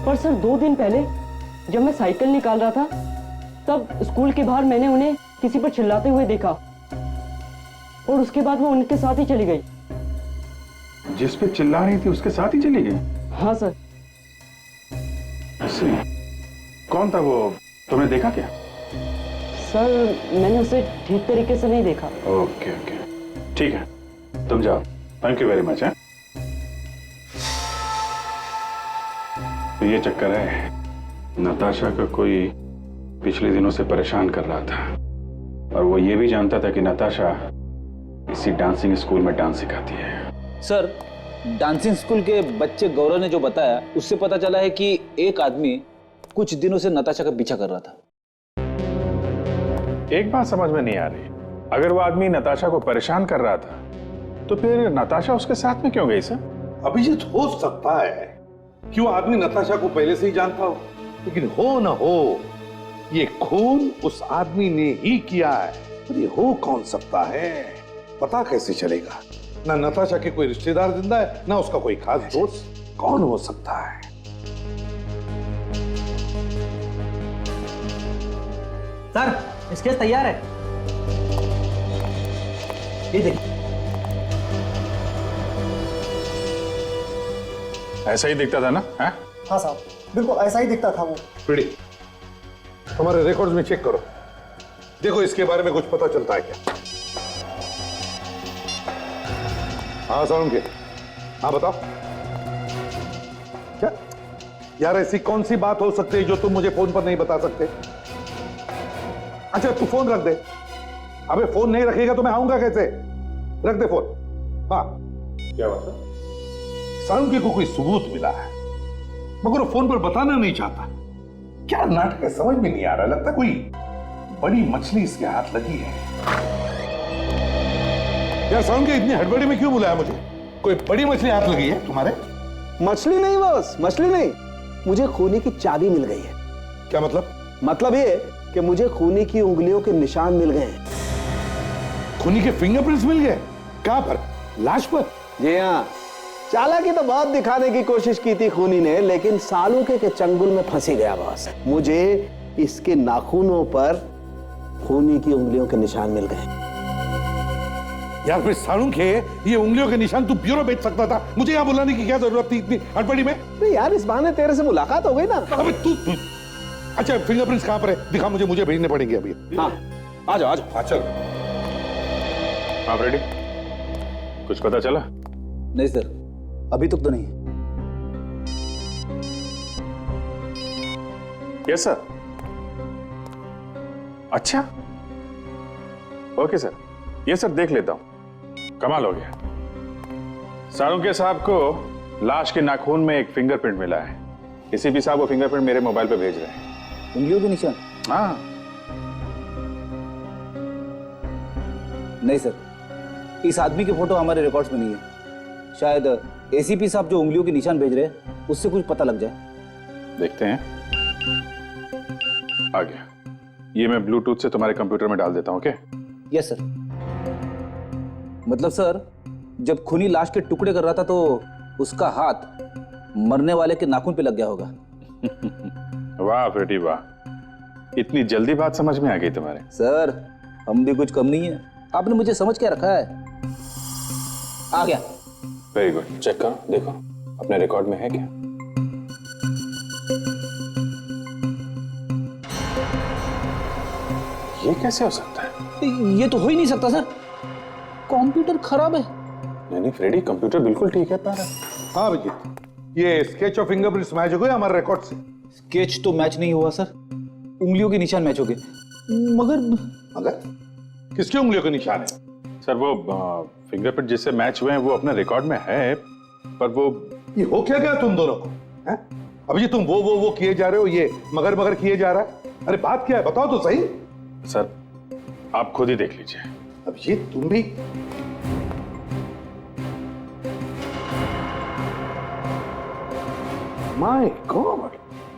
पर सर 2 दिन पहले जब मैं साइकिल निकाल रहा था, तब स्कूल के बाहर मैंने उन्हें किसी पर चिल्लाते हुए देखा और उसके बाद वो उनके साथ ही चली गई। जिस पे चिल्ला रही थी उसके साथ ही चली गई? हाँ सर। ऐसे कौन था वो, तुमने देखा क्या? सर मैंने उसे ठीक तरीके से नहीं देखा। ओके ओके, ठीक है, तुम जाओ। Thank you very much. है तो ये चक्कर है, नताशा का कोई पिछले दिनों से परेशान कर रहा था और वो ये भी जानता था कि नताशा इसी डांसिंग स्कूल में डांस सिखाती है। सर, डांसिंग स्कूल के बच्चे गौरव ने जो बताया उससे पता चला है कि एक आदमी कुछ दिनों से नताशा का पीछा कर रहा था। एक बात समझ में नहीं आ रही, अगर वो आदमी नताशा को परेशान कर रहा था तो फिर नताशा उसके साथ में क्यों गई सर? अभिजीत, हो सकता है कि वो आदमी नताशा को पहले से ही जानता हो, लेकिन हो ना हो ये खून उस आदमी ने ही किया है। पर ये हो कौन सकता है, पता कैसे चलेगा? ना नताशा के कोई रिश्तेदार जिंदा है, ना उसका कोई खास दोस्त। कौन हो सकता है? सर स्केच तैयार है, ये देखिए। ऐसा ही दिखता था ना? है? हाँ साहब, बिल्कुल ऐसा ही दिखता था वो। पीड़ी, हमारे रिकॉर्ड्स में चेक करो, देखो इसके बारे में कुछ पता चलता है क्या? हाँ साउंड के, हाँ बताओ। क्या यार, ऐसी कौन सी बात हो सकती है जो तुम मुझे फोन पर नहीं बता सकते? अच्छा तू फोन रख दे। अबे फोन नहीं रखेगा तो मैं आऊंगा कैसे? रख दे फोन। हाँ क्या बात है? साउंड को कोई सबूत मिला है मगर वो फोन पर बताना नहीं चाहता। क्या नाटक है, समझ में नहीं आ रहा। लगता कोई बड़ी मछली इसके हाथ लगी है। यार साउंड के, इतनी हड़बड़ी में क्यों बुलाया मुझे? कोई बड़ी मछली हाथ लगी है तुम्हारे? मछली नहीं बॉस, मछली नहीं, मुझे खूनी की चाबी मिल गई है। क्या मतलब? मतलब ये कि मुझे खूनी की उंगलियों के निशान मिल गए हैं। खूनी के फिंगरप्रिंट्स मिल गए? कहां पर? लाश पर? जी हाँ, चालाकी तो बहुत दिखाने की कोशिश की थी खूनी ने, लेकिन सालूके के चंगुल में फंसी गया बॉस। मुझे इसके नाखूनों पर खूनी की उंगलियों के निशान मिल गए। यार फिर सालू के ये उंगलियों के निशान तू ब्यूरो बेच सकता था, मुझे यहाँ बुलाने की क्या जरूरत थी इतनी हड़बड़ी में? यार इस बहाने तेरे से मुलाकात हो गई ना। अबे तू अच्छा फिंगरप्रिंट्स कहाँ पर है? दिखा मुझे भेजने पड़ेंगे अभी। हाँ आ जाओ आ जाओ। हाँ चल। आप रेडी? कुछ पता चला? नहीं सर, अभी तक तो नहीं। Yes sir. अच्छा ओके सर, ये सर देख लेता हूं। कमाल हो गया। सालूके साहब को लाश के नाखून में एक फिंगरप्रिंट मिला है। एसीपी साहब वो फिंगरप्रिंट मेरे मोबाइल पे भेज रहे हैं। उंगलियों के निशान? हाँ। नहीं सर, इस आदमी की फोटो हमारे रिकॉर्ड्स में नहीं है। शायद एसीपी साहब जो उंगलियों के निशान भेज रहे हैं उससे कुछ पता लग जाए। देखते हैं। आ गया, ये मैं ब्लूटूथ से तुम्हारे कंप्यूटर में डाल देता हूं। ओके? Yes sir. मतलब सर, जब खूनी लाश के टुकड़े कर रहा था तो उसका हाथ मरने वाले के नाखून पे लग गया होगा। वाह फ्रेडी वाह, इतनी जल्दी बात समझ में आ गई तुम्हारे। सर हम भी कुछ कम नहीं है, आपने मुझे समझ के रखा है। आ गया। वेरी गुड, चेक करो, देखो अपने रिकॉर्ड में है क्या। ये कैसे हो सकता है? ये तो हो ही नहीं सकता सर, कंप्यूटर खराब है। नहीं फ्रेडी, कंप्यूटर बिल्कुल ठीक है पैरा। हाँ अभिजीत, ये स्केच और फिंगरप्रिंट्स मैच हो गए हमारे रिकॉर्ड से। स्केच तो मैच नहीं हुआ सर, उंगलियों के निशान मैच हो गए। मगर किसकी उंगलियों के निशान है? सर वो फिंगरप्रिंट जिससे मैच हुए हैं वो अपने रिकॉर्ड में है, पर वो ये हो क्या गया तुम दोनों को? हैं? अभिजीत तुम वो किए जा रहे हो, ये मगर किए जा रहा है। अरे बात क्या है बताओ तो सही। सर आप खुद ही देख लीजिए। अभिजीत तुम भी माय गॉड।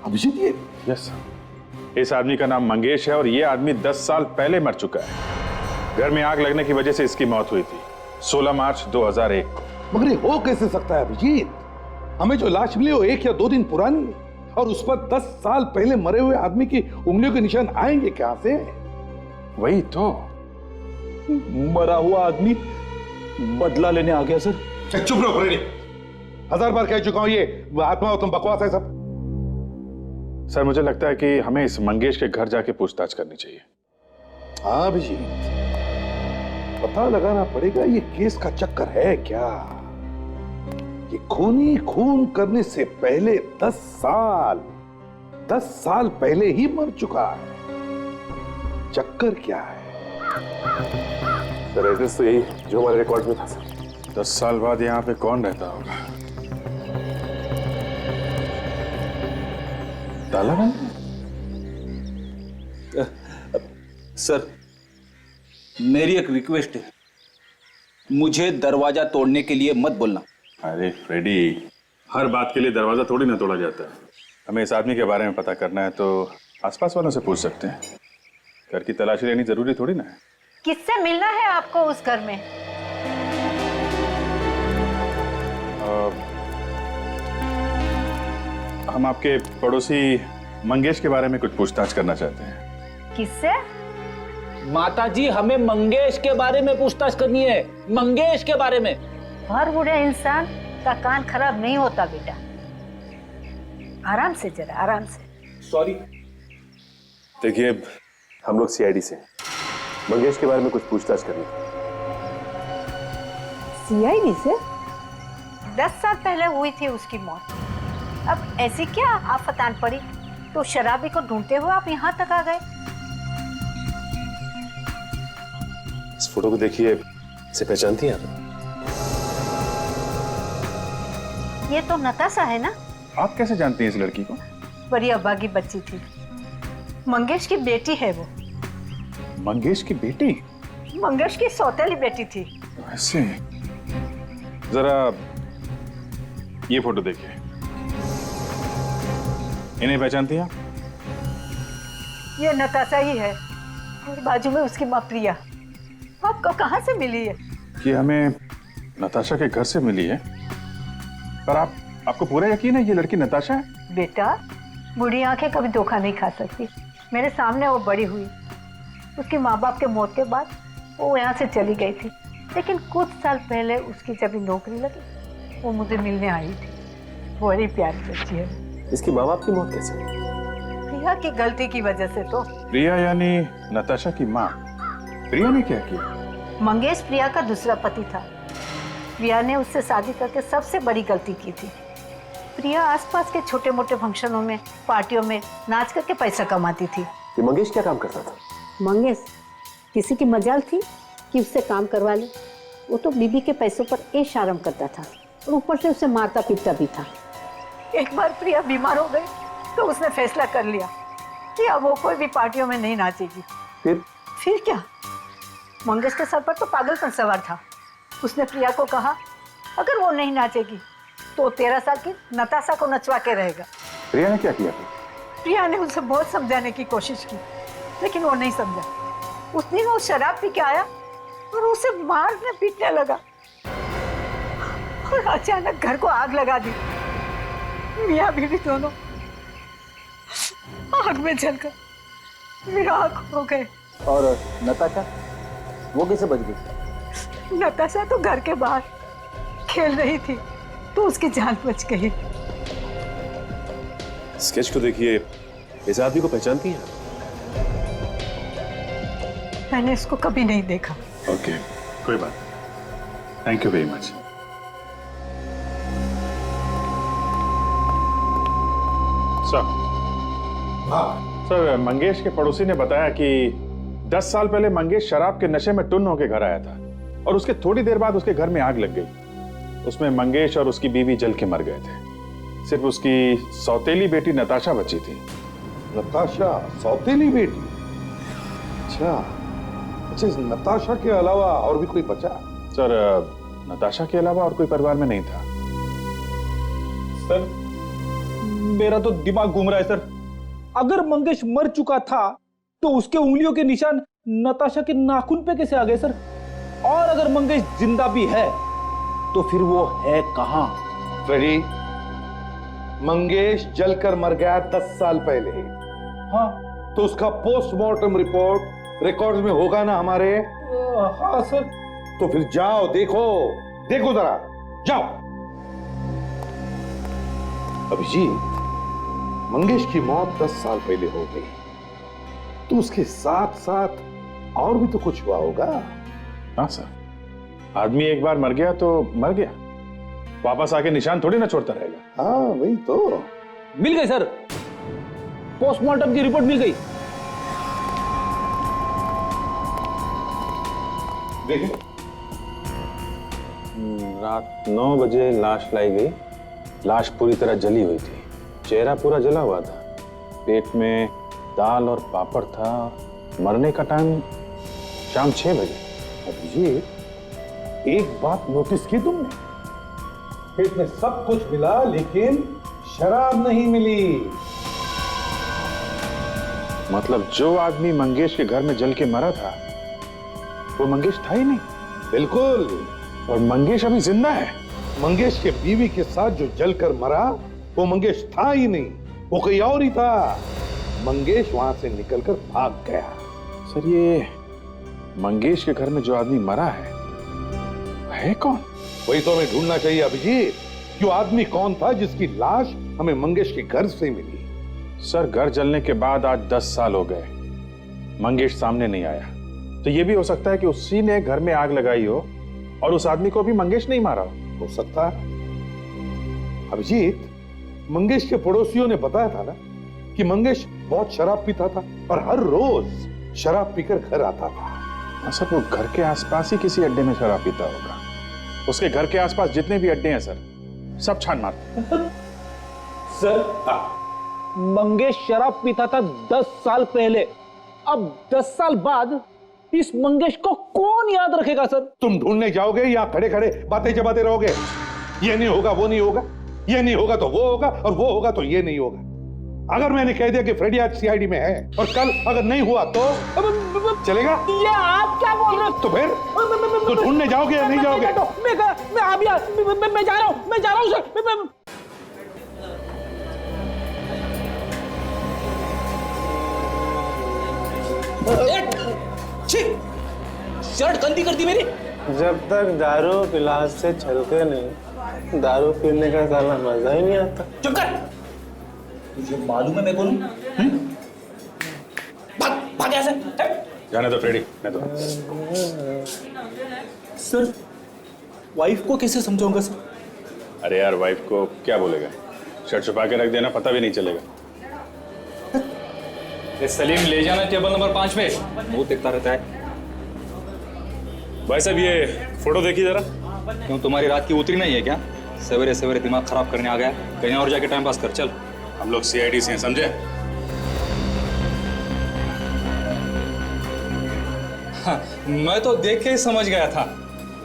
अभिजीत ये यस सर, इस आदमी का नाम मंगेश है और ये आदमी 10 साल पहले मर चुका है। घर में आग लगने की वजह से इसकी मौत हुई थी 16 मार्च 2001 को। मगर ये हो कैसे सकता है अभिजीत? हमें जो लाश मिली वो 1 या 2 दिन पुरानी है और उस पर 10 साल पहले मरे हुए आदमी की उंगलियों के निशान आएंगे कहां से? वही तो, मरा हुआ आदमी बदला लेने आ गया सर। चुप रहो फ्रेडी, 1000 बार कह चुका हूं ये आत्मा तुम बकवास है सब। सर मुझे लगता है कि हमें इस मंगेश के घर जाके पूछताछ करनी चाहिए। हाँ अभिजीत, पता लगाना पड़ेगा ये केस का चक्कर है क्या। ये खूनी खून करने से पहले 10 साल पहले ही मर चुका है। चक्कर क्या है? सर एड्रेस तो यही जो हमारे रिकॉर्ड में था सर। 10 साल बाद यहाँ पे कौन रहता होगा? ताला बंद? सर मेरी एक रिक्वेस्ट है, मुझे दरवाजा तोड़ने के लिए मत बोलना। अरे फ्रेडी, हर बात के लिए दरवाजा थोड़ी ना तोड़ा जाता है। हमें इस आदमी के बारे में पता करना है तो आसपास वालों से पूछ सकते हैं। घर की तलाशी लेनी जरूरी थोड़ी ना है। किससे मिलना है आपको उस घर में? हम आपके पड़ोसी मंगेश के बारे में कुछ पूछताछ करना चाहते हैं। किससे? माता जी हमें मंगेश के बारे में पूछताछ करनी है, मंगेश के बारे में। हर बूढ़े इंसान का कान खराब नहीं होता बेटा, आराम से जरा आराम से। सॉरी। देखिए हम लोग सीआईडी से मंगेश के बारे में कुछ पूछताछ करनी है। सीआईडी से? 10 साल पहले हुई थी उसकी मौत, अब ऐसी क्या आफत आन पड़ी तो शराबी को ढूंढते हुए आप यहाँ तक आ गए? इस फोटो को देखिए, इसे पहचानती हैं आप? ये तो नताशा है ना? आप कैसे जानती हैं इस लड़की को? बड़ी अभागी बच्ची थी, मंगेश की बेटी है वो। मंगेश की बेटी? मंगेश की सौतेली बेटी थी। ऐसे? जरा ये फोटो देखिए, इन्हें पहचानती हैं? ये नताशा ही है और बाजू में उसकी माँ प्रिया। आपको कहाँ से मिली है? कि हमें नताशा के घर से मिली है, पर आपको पूरा यकीन है ये लड़की नताशा है? बेटा बूढ़ी आंखें कभी धोखा नहीं खा सकती। मेरे सामने वो बड़ी हुई, उसके माँ बाप के मौत के बाद वो यहाँ से चली गई थी, लेकिन कुछ साल पहले उसकी जब नौकरी लगी वो मुझे मिलने आई थी। बड़ी प्यारी बच्ची है। इसकी माँ बाप की मौत कैसे? प्रिया की गलती की वजह से। तो प्रिया यानी नताशा की माँ? प्रिया ने क्या किया? मंगेश प्रिया का दूसरा पति था। प्रिया ने उससे शादी करके सबसे बड़ी गलती की थी। प्रिया आसपास के छोटे मोटे फंक्शनों में, पार्टियों में नाच करके पैसा कमाती थी। ये मंगेश क्या काम करता था? मंगेश किसी की मजाल थी कि उससे काम करवा ले। वो तो बीबी के पैसों पर ऐश आराम करता था और ऊपर से उसे मारता पीटता भी था। एक बार प्रिया बीमार हो गई तो उसने फैसला कर लिया कि अब वो कोई भी पार्टियों में नहीं नाचेगी। फिर क्या, मंगेश के सर पर तो पागलपन सवार था। उसने प्रिया को कहा अगर वो नहीं नाचेगी तो 13 साल की नताशा को नचवा के रहेगा। प्रिया ने क्या किया? प्रिया ने उसे बहुत समझाने की कोशिश की लेकिन वो नहीं समझा। उस दिन वो शराब पी के आया और उसे मारने पीटने लगा और अचानक घर को आग लगा दी। मियां बीवी दोनों आग में जलकर विराग हो गए। और नताशा, वो कैसे बच गई? नताशा तो घर के बाहर खेल रही थी तो उसकी जान बच गई। स्केच को देखिए, इस आदमी को पहचानती हैं? मैंने इसको कभी नहीं देखा। ओके, कोई बात। Thank you very much. Sir, Mangesh के पड़ोसी ने बताया कि 10 साल पहले मंगेश शराब के नशे में टुन्न होकर घर आया था और उसके थोड़ी देर बाद उसके घर में आग लग गई। उसमें मंगेश और उसकी बीवी जल के मर गए थे। सिर्फ उसकी सौतेली बेटी नताशा बची थी। नताशा सौतेली बेटी? अच्छा, इस नताशा के अलावा और भी कोई बचा? सर, नताशा के अलावा और कोई परिवार में नहीं था। सर, मेरा तो दिमाग घूम रहा है सर। अगर मंगेश मर चुका था तो उसके उंगलियों के निशान नताशा के नाखून पे कैसे आ गए सर? और अगर मंगेश जिंदा भी है तो फिर वो है कहां? फ्रेडी, मंगेश जलकर मर गया 10 साल पहले। हाँ, तो उसका पोस्टमार्टम रिपोर्ट रिकॉर्ड्स में होगा ना हमारे? हाँ सर। तो फिर जाओ, देखो देखो जरा, जाओ। अभिजीत, मंगेश की मौत 10 साल पहले हो गई, तो उसके साथ साथ और भी तो कुछ हुआ होगा। हाँ सर, आदमी एक बार मर गया तो मर गया, वापस आके निशान थोड़ी ना छोड़ता रहेगा। हाँ वही तो। मिल गई सर, पोस्टमार्टम की रिपोर्ट मिल गई। देखिए, रात 9 बजे लाश लाई गई। लाश पूरी तरह जली हुई थी, चेहरा पूरा जला हुआ था, पेट में दाल और पापड़ था। मरने का टाइम शाम 6 बजे। अभिजीत, एक बात नोटिस की तुमने? पेट में सब कुछ मिला लेकिन शराब नहीं मिली। मतलब जो आदमी मंगेश के घर में जल के मरा था वो मंगेश था ही नहीं। बिल्कुल। और मंगेश अभी जिंदा है। मंगेश के बीवी के साथ जो जलकर मरा वो मंगेश था ही नहीं, वो कोई और ही था। मंगेश वहां से निकलकर भाग गया। सर, ये मंगेश के घर में जो आदमी मरा है कौन? वही तो हमें ढूंढना चाहिए अभिजीत, जो आदमी कौन था जिसकी लाश हमें मंगेश के घर से मिली। सर, घर जलने के बाद आज 10 साल हो गए, मंगेश सामने नहीं आया। तो ये भी हो सकता है कि उसी ने घर में आग लगाई हो और उस आदमी को भी मंगेश नहीं मारा हो सकता है। अभिजीत, मंगेश के पड़ोसियों ने बताया था ना कि मंगेश बहुत शराब पीता था और हर रोज शराब पीकर घर आता था। सर, वो घर के आसपास ही किसी अड्डे में शराब पीता होगा। उसके घर के आसपास जितने भी अड्डे हैं सर, सब छान मारते। सर, मंगेश शराब पीता था 10 साल पहले। अब 10 साल बाद इस मंगेश को कौन याद रखेगा सर? तुम ढूंढने जाओगे या खड़े खड़े बातें जमाते रहोगे? ये नहीं होगा, वो नहीं होगा, ये नहीं होगा तो वो होगा, और वो होगा तो ये नहीं होगा। अगर मैंने कह दिया कि फ्रेडी आज सीआईडी में है और कल अगर नहीं हुआ तो चलेगा? ये आप क्या बोल रहे हो? तो फिर तो ढूंढने जाओगे या नहीं जाओगे? मैं जा रहा हूँ सर। शर्ट गंदी कर दी मेरी। जब तक दारू गिलास से छलके नहीं, दारू पीने का साला मजा ही नहीं आता। चुप कर। तुझे मालूम है मैं कौन हूं? भाग यहाँ से। जाने दो फ्रेडी, मैं तो। सर, वाइफ को कैसे समझाऊंगा सर? अरे यार, वाइफ को क्या बोलेगा? शर्ट छुपा के रख देना, पता भी नहीं चलेगा। सलीम, ले जाना टेबल नंबर 5 पे। वो देखता रहता है। भाई साहब, ये फोटो देखिए जरा। क्यों, तुम्हारी रात की उतरी नहीं है क्या? सवेरे सवेरे दिमाग खराब करने आ गया, कहीं और जाके टाइम पास कर। चल, हम लोग सीआईडी से हैं, समझे? हाँ, मैं तो देख के ही समझ गया था।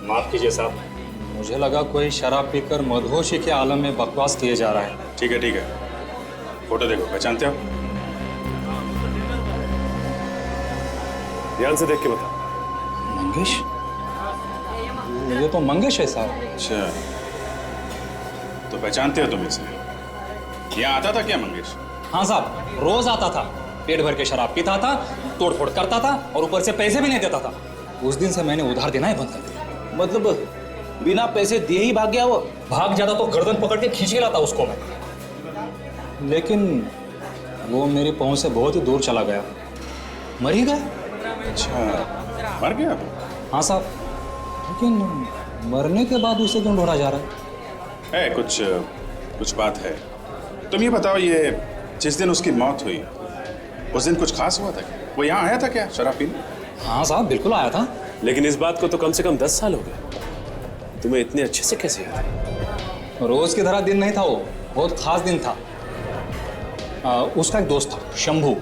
माफ कीजिए साहब, मुझे लगा कोई शराब पीकर मदहोशी के आलम में बकवास किए जा रहा है। ठीक है ठीक है, फोटो देखो, पहचानते हो? ध्यान से देख के बता। मंगेश? ये तो मंगेश है साहब। अच्छा, तो पहचानते हो तुम इसे? यहाँ आता था क्या मंगेश? हाँ साहब, रोज आता था। पेट भर के शराब पीता था, तोड़फोड़ करता था और ऊपर से पैसे भी नहीं देता था। उस दिन से मैंने उधार देना ही बंद कर दिया। मतलब बिना पैसे दिए ही भाग गया वो? भाग जाता तो गर्दन पकड़ के खींच के लाता उसको मैं, लेकिन वो मेरी पहुंच से बहुत ही दूर चला गया, मर ही गया। अच्छा, मर गया? हाँ साहब, लेकिन मरने के बाद उसे क्यों ढूंढा जा रहा है? कुछ बात है। तुम ये बताओ, ये जिस दिन उसकी मौत हुई उस दिन कुछ खास हुआ था क्या? वो यहाँ आया था क्या शराब पीने? हाँ साहब, बिल्कुल आया था। लेकिन इस बात को तो कम से कम 10 साल हो गए। तुम्हें इतने अच्छे से कैसे याद है? रोज की तरह दिन नहीं था वो, बहुत खास दिन था। उसका एक दोस्त था शंभू,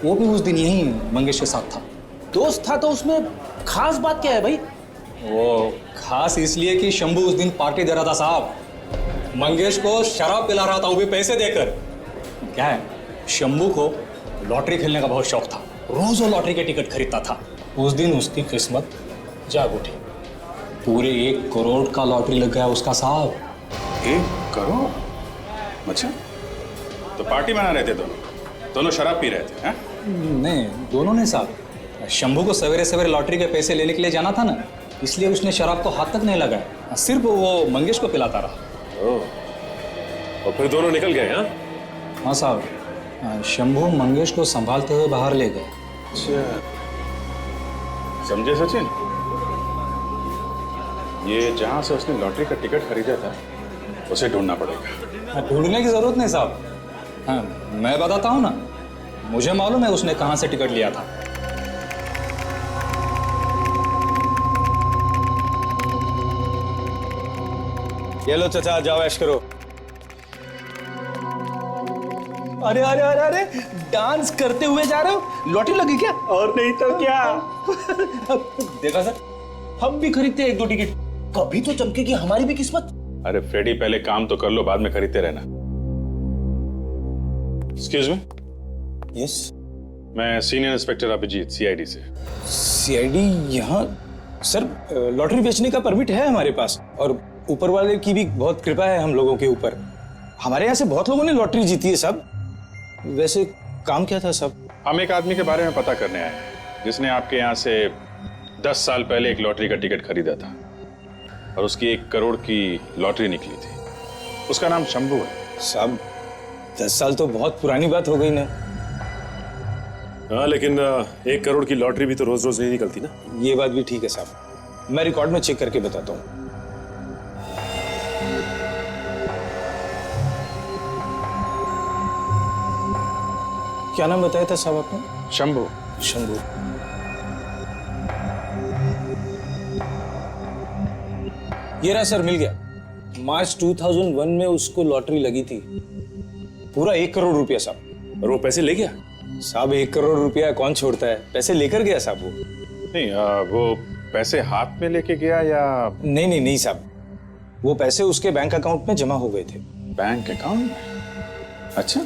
वो भी उस दिन यहीं मंगेश के साथ था। दोस्त था तो उसमें खास बात क्या है भाई? वो खास इसलिए कि शंभू उस दिन पार्टी दे रहा था साहब, मंगेश को शराब पिला रहा था, वो भी पैसे देकर। क्या है, शंभू को लॉटरी खेलने का बहुत शौक था, रोज वो लॉटरी के टिकट खरीदता था। उस दिन उसकी किस्मत जाग उठी, पूरे 1 करोड़ का लॉटरी लग गया उसका साहब। 1 करोड़? अच्छा, तो पार्टी मना रहे थे दोनों शराब पी रहे थे? हैं? नहीं, दोनों ने साहब। शंभू को सवेरे सवेरे लॉटरी के पैसे लेने के लिए जाना था ना, इसलिए उसने शराब को हाथ तक नहीं लगाया, सिर्फ वो मंगेश को पिलाता रहा। और फिर दोनों निकल गए? हाँ साहब, शंभू मंगेश को संभालते हुए बाहर ले गए। अच्छा, समझे सचिन? ये जहां से उसने लॉटरी का टिकट खरीदा था उसे ढूंढना पड़ेगा। ढूंढने की जरूरत नहीं साहब, हाँ, मैं बताता हूँ ना, मुझे मालूम है उसने कहां से टिकट लिया था। ये लो चाचा, जाओ ऐश करो। अरे अरे अरे अरे, डांस करते हुए जा रहे हो? लॉटरी लगी क्या? और नहीं तो क्या। देखा सर, हम भी खरीदते हैं 1-2 टिकट, कभी तो चमकेगी हमारी भी किस्मत। अरे फ्रेडी, पहले काम तो कर लो, बाद में खरीदते रहना। Excuse me. यस, मैं सीनियर इंस्पेक्टर अभिजीत, सीआईडी से। सीआईडी यहाँ? सर, लॉटरी बेचने का परमिट है हमारे पास, और ऊपर वाले की भी बहुत कृपा है हम लोगों के ऊपर। हमारे यहाँ से बहुत लोगों ने लॉटरी जीती है साहब। वैसे काम क्या था साहब? हम एक आदमी के बारे में पता करने आए हैं जिसने आपके यहाँ से 10 साल पहले एक लॉटरी का टिकट खरीदा था और उसकी 1 करोड़ की लॉटरी निकली थी। उसका नाम शंभू है। साहब, 10 साल तो बहुत पुरानी बात हो गई ना। हाँ, लेकिन 1 करोड़ की लॉटरी भी तो रोज रोज नहीं निकलती ना। ये बात भी ठीक है साहब, मैं रिकॉर्ड में चेक करके बताता हूँ। क्या नाम बताया था साहब आपने? शंभू। शंभू। ये रहा सर, मिल गया। मार्च 2001 में उसको लॉटरी लगी थी, पूरा 1 करोड़ रुपया साहब। और वो पैसे ले गया? साहब, 1 करोड़ रुपया कौन छोड़ता है? पैसे लेकर गया साहब वो। नहीं, वो पैसे हाथ में लेके गया या? नहीं नहीं नहीं साहब, वो पैसे उसके बैंक अकाउंट में जमा हो गए थे। बैंक अकाउंट में? अच्छा,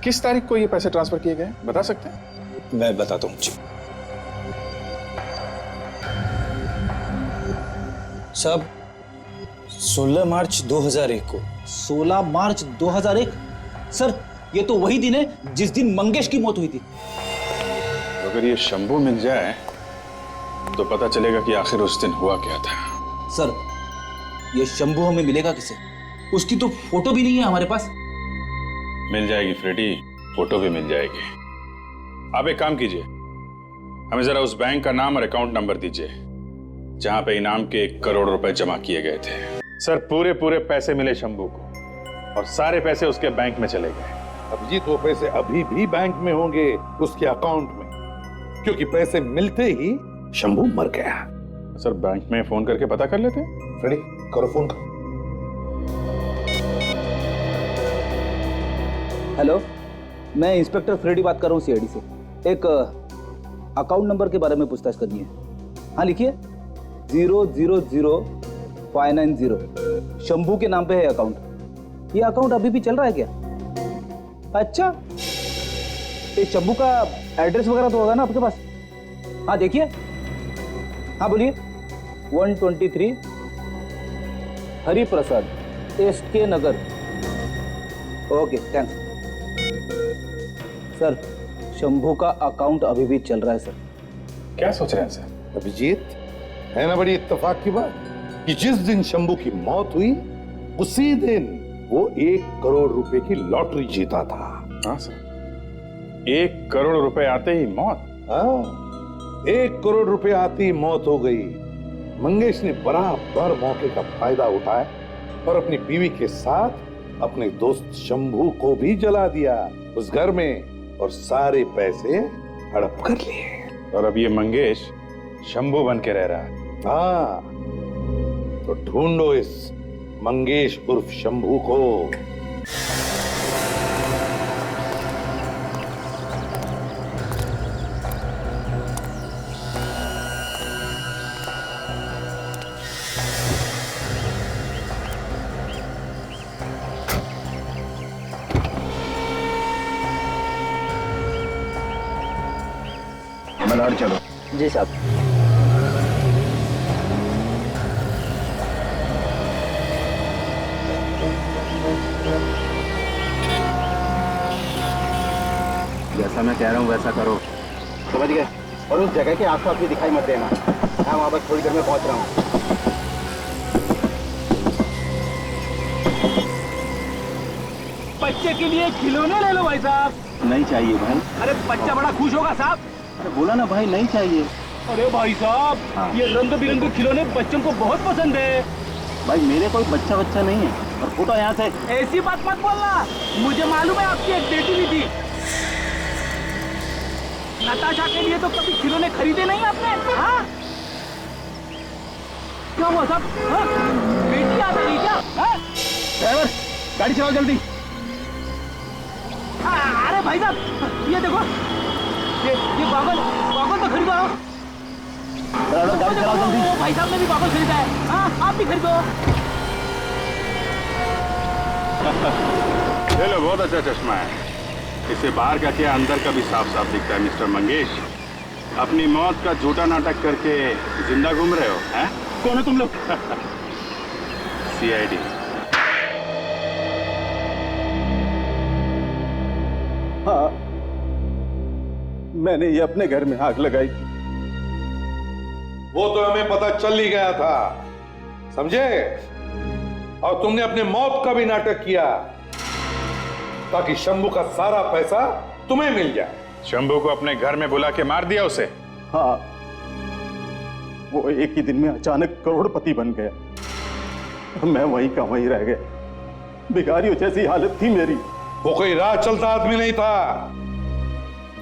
किस तारीख को ये पैसे ट्रांसफर किए गए, बता सकते हैं? मैं बताता हूँ जी। साहब, 16 मार्च 2001 को। 16 मार्च 2001? सर, ये तो वही दिन है जिस दिन मंगेश की मौत हुई थी। अगर ये शंभू मिल जाए तो पता चलेगा कि आखिर उस दिन हुआ क्या था। सर, ये शंभू हमें मिलेगा किसे? उसकी तो फोटो भी नहीं है हमारे पास। मिल जाएगी फ्रेडी, फोटो भी मिल जाएगी। आप एक काम कीजिए, हमें जरा उस बैंक का नाम और अकाउंट नंबर दीजिए जहां पे इनाम के 1 करोड़ रुपए जमा किए गए थे। सर, पूरे पैसे मिले शंभू को और सारे पैसे उसके बैंक में चले गए। अभिजीत, वो पैसे अभी भी बैंक में होंगे, उसके अकाउंट में, क्योंकि पैसे मिलते ही शंभू मर गया। सर, बैंक में फोन करके पता कर लेते? फ्रेडी, करो फोन करो। हेलो, मैं इंस्पेक्टर फ्रेडी बात कर रहा हूँ सीआईडी से। एक अकाउंट नंबर के बारे में पूछताछ करनी है। हाँ, लिखिए 000590। शंभू के नाम पे है अकाउंट। ये अकाउंट अभी भी चल रहा है क्या? अच्छा, ये शंभू का एड्रेस वगैरह तो होगा ना आपके पास? हाँ, देखिए। हाँ, बोलिए। 123 Hariprasad, SK Nagar. Okay, thanks. Sir, Shambhu का अकाउंट अभी भी चल रहा है सर। क्या सोच रहे हैं सर? अभिजीत, है ना बड़ी इत्तेफाक की बात कि जिस दिन शंभू की मौत हुई उसी दिन वो 1 करोड़ रुपए की लॉटरी जीता था। हाँ सर, 1 करोड़ रुपए आते ही मौत? हाँ, 1 करोड़ रुपए आते ही मौत हो गई। मंगेश ने बराबर मौके का फायदा उठाया और अपनी बीवी के साथ अपने दोस्त शंभू को भी जला दिया उस घर में और सारे पैसे हड़प कर लिए। और अब ये मंगेश शंभू बन के रह रहा है। हाँ, तो ढूंढो इस मंगेश उर्फ शंभू को। मल्हार चलो। जी साहब। जैसा मैं कह रहा हूँ वैसा करो। समझ गए? और उस जगह के आसपास भी दिखाई मत देना। मैं वहां बस थोड़ी देर में पहुंच रहा हूँ। बच्चे के लिए खिलौने ले लो भाई साहब। नहीं चाहिए भाई। अरे बच्चा बड़ा खुश होगा साहब। अरे बोला ना भाई, नहीं चाहिए। अरे भाई साहब, हाँ। ये रंग बिरंगे खिलौने बच्चों को बहुत पसंद है। भाई मेरे कोई बच्चा नहीं है। और फूटो यहाँ से। ऐसी बात मत बोलना, मुझे मालूम है आपकी एक बेटी भी थी। नताशा के लिए तो कभी खिलौने खरीदे नहीं आपने? हाँ? क्या हुआ साहब? हाँ? बेटी आ गई क्या? हाँ? ड्राइवर, गाड़ी चलाओ जल्दी। अरे भाई साहब, ये देखो, ये गॉगल तो खरीदो। ड्राइवर, गाड़ी चलाओ जल्दी। भाई साहब ने भी गॉगल खरीदा है। हाँ, आप भी खरीदो। चलो, बहुत अच्छा चश्मा है। इसे बाहर का क्या अंदर का भी साफ साफ दिखता है। मिस्टर मंगेश, अपनी मौत का झूठा नाटक करके जिंदा घूम रहे हो, हैं? कौन है तुम लोग? CID। हाँ, मैंने ये अपने घर में आग लगाई थी। वो तो हमें पता चल ही गया था, समझे? और तुमने अपने मौत का भी नाटक किया ताकि शंभू का सारा पैसा तुम्हें मिल जाए। शंभू को अपने घर में बुला के मार दिया उसे? हाँ, वो एक ही दिन में अचानक करोड़पति बन गया। मैं वहीं का वहीं रह गया। भिखारियों जैसी हालत थी मेरी। वो कोई राह चलता आदमी नहीं था,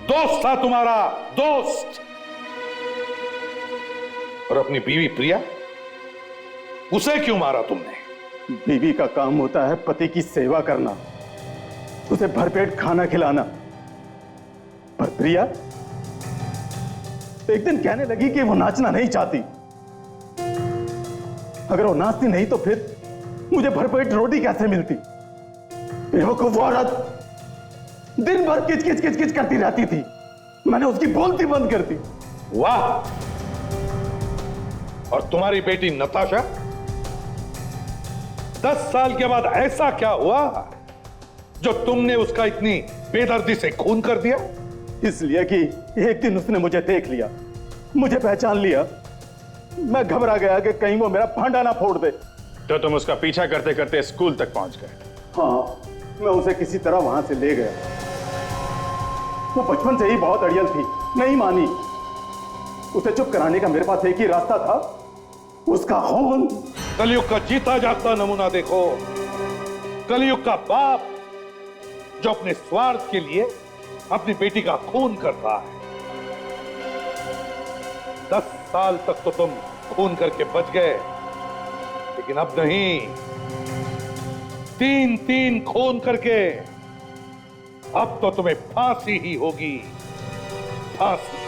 दोस्त था तुम्हारा, दोस्त। और अपनी बीवी प्रिया, उसे क्यों मारा तुमने? बीवी का काम होता है पति की सेवा करना, उसे भरपेट खाना खिलाना। पर प्रिया एक दिन कहने लगी कि वो नाचना नहीं चाहती। अगर वो नाचती नहीं तो फिर मुझे भरपेट रोटी कैसे मिलती? बेवकूफ औरत दिन भर किच किच किच किच करती रहती थी। मैंने उसकी बोलती बंद कर दी। वाह! और तुम्हारी बेटी नताशा, 10 साल के बाद ऐसा क्या हुआ जो तुमने उसका इतनी बेदर्दी से खून कर दिया? इसलिए कि एक दिन उसने मुझे देख लिया, मुझे पहचान लिया। मैं घबरा गया कि कहीं वो मेरा भांडा ना फोड़ दे। तो तुम उसका पीछा करते करते स्कूल तक पहुंच गए? हाँ, मैं उसे किसी तरह वहां से ले गया। वो बचपन से ही बहुत अड़ियल थी, नहीं मानी। उसे चुप कराने का मेरे पास एक ही रास्ता था, उसका खून। कलयुग का जीता जागता नमूना देखो। कलयुग का बाप जो अपने स्वार्थ के लिए अपनी बेटी का खून करता है। 10 साल तक तो तुम खून करके बच गए, लेकिन अब नहीं। 3-3 खून करके अब तो तुम्हें फांसी ही होगी, फांसी।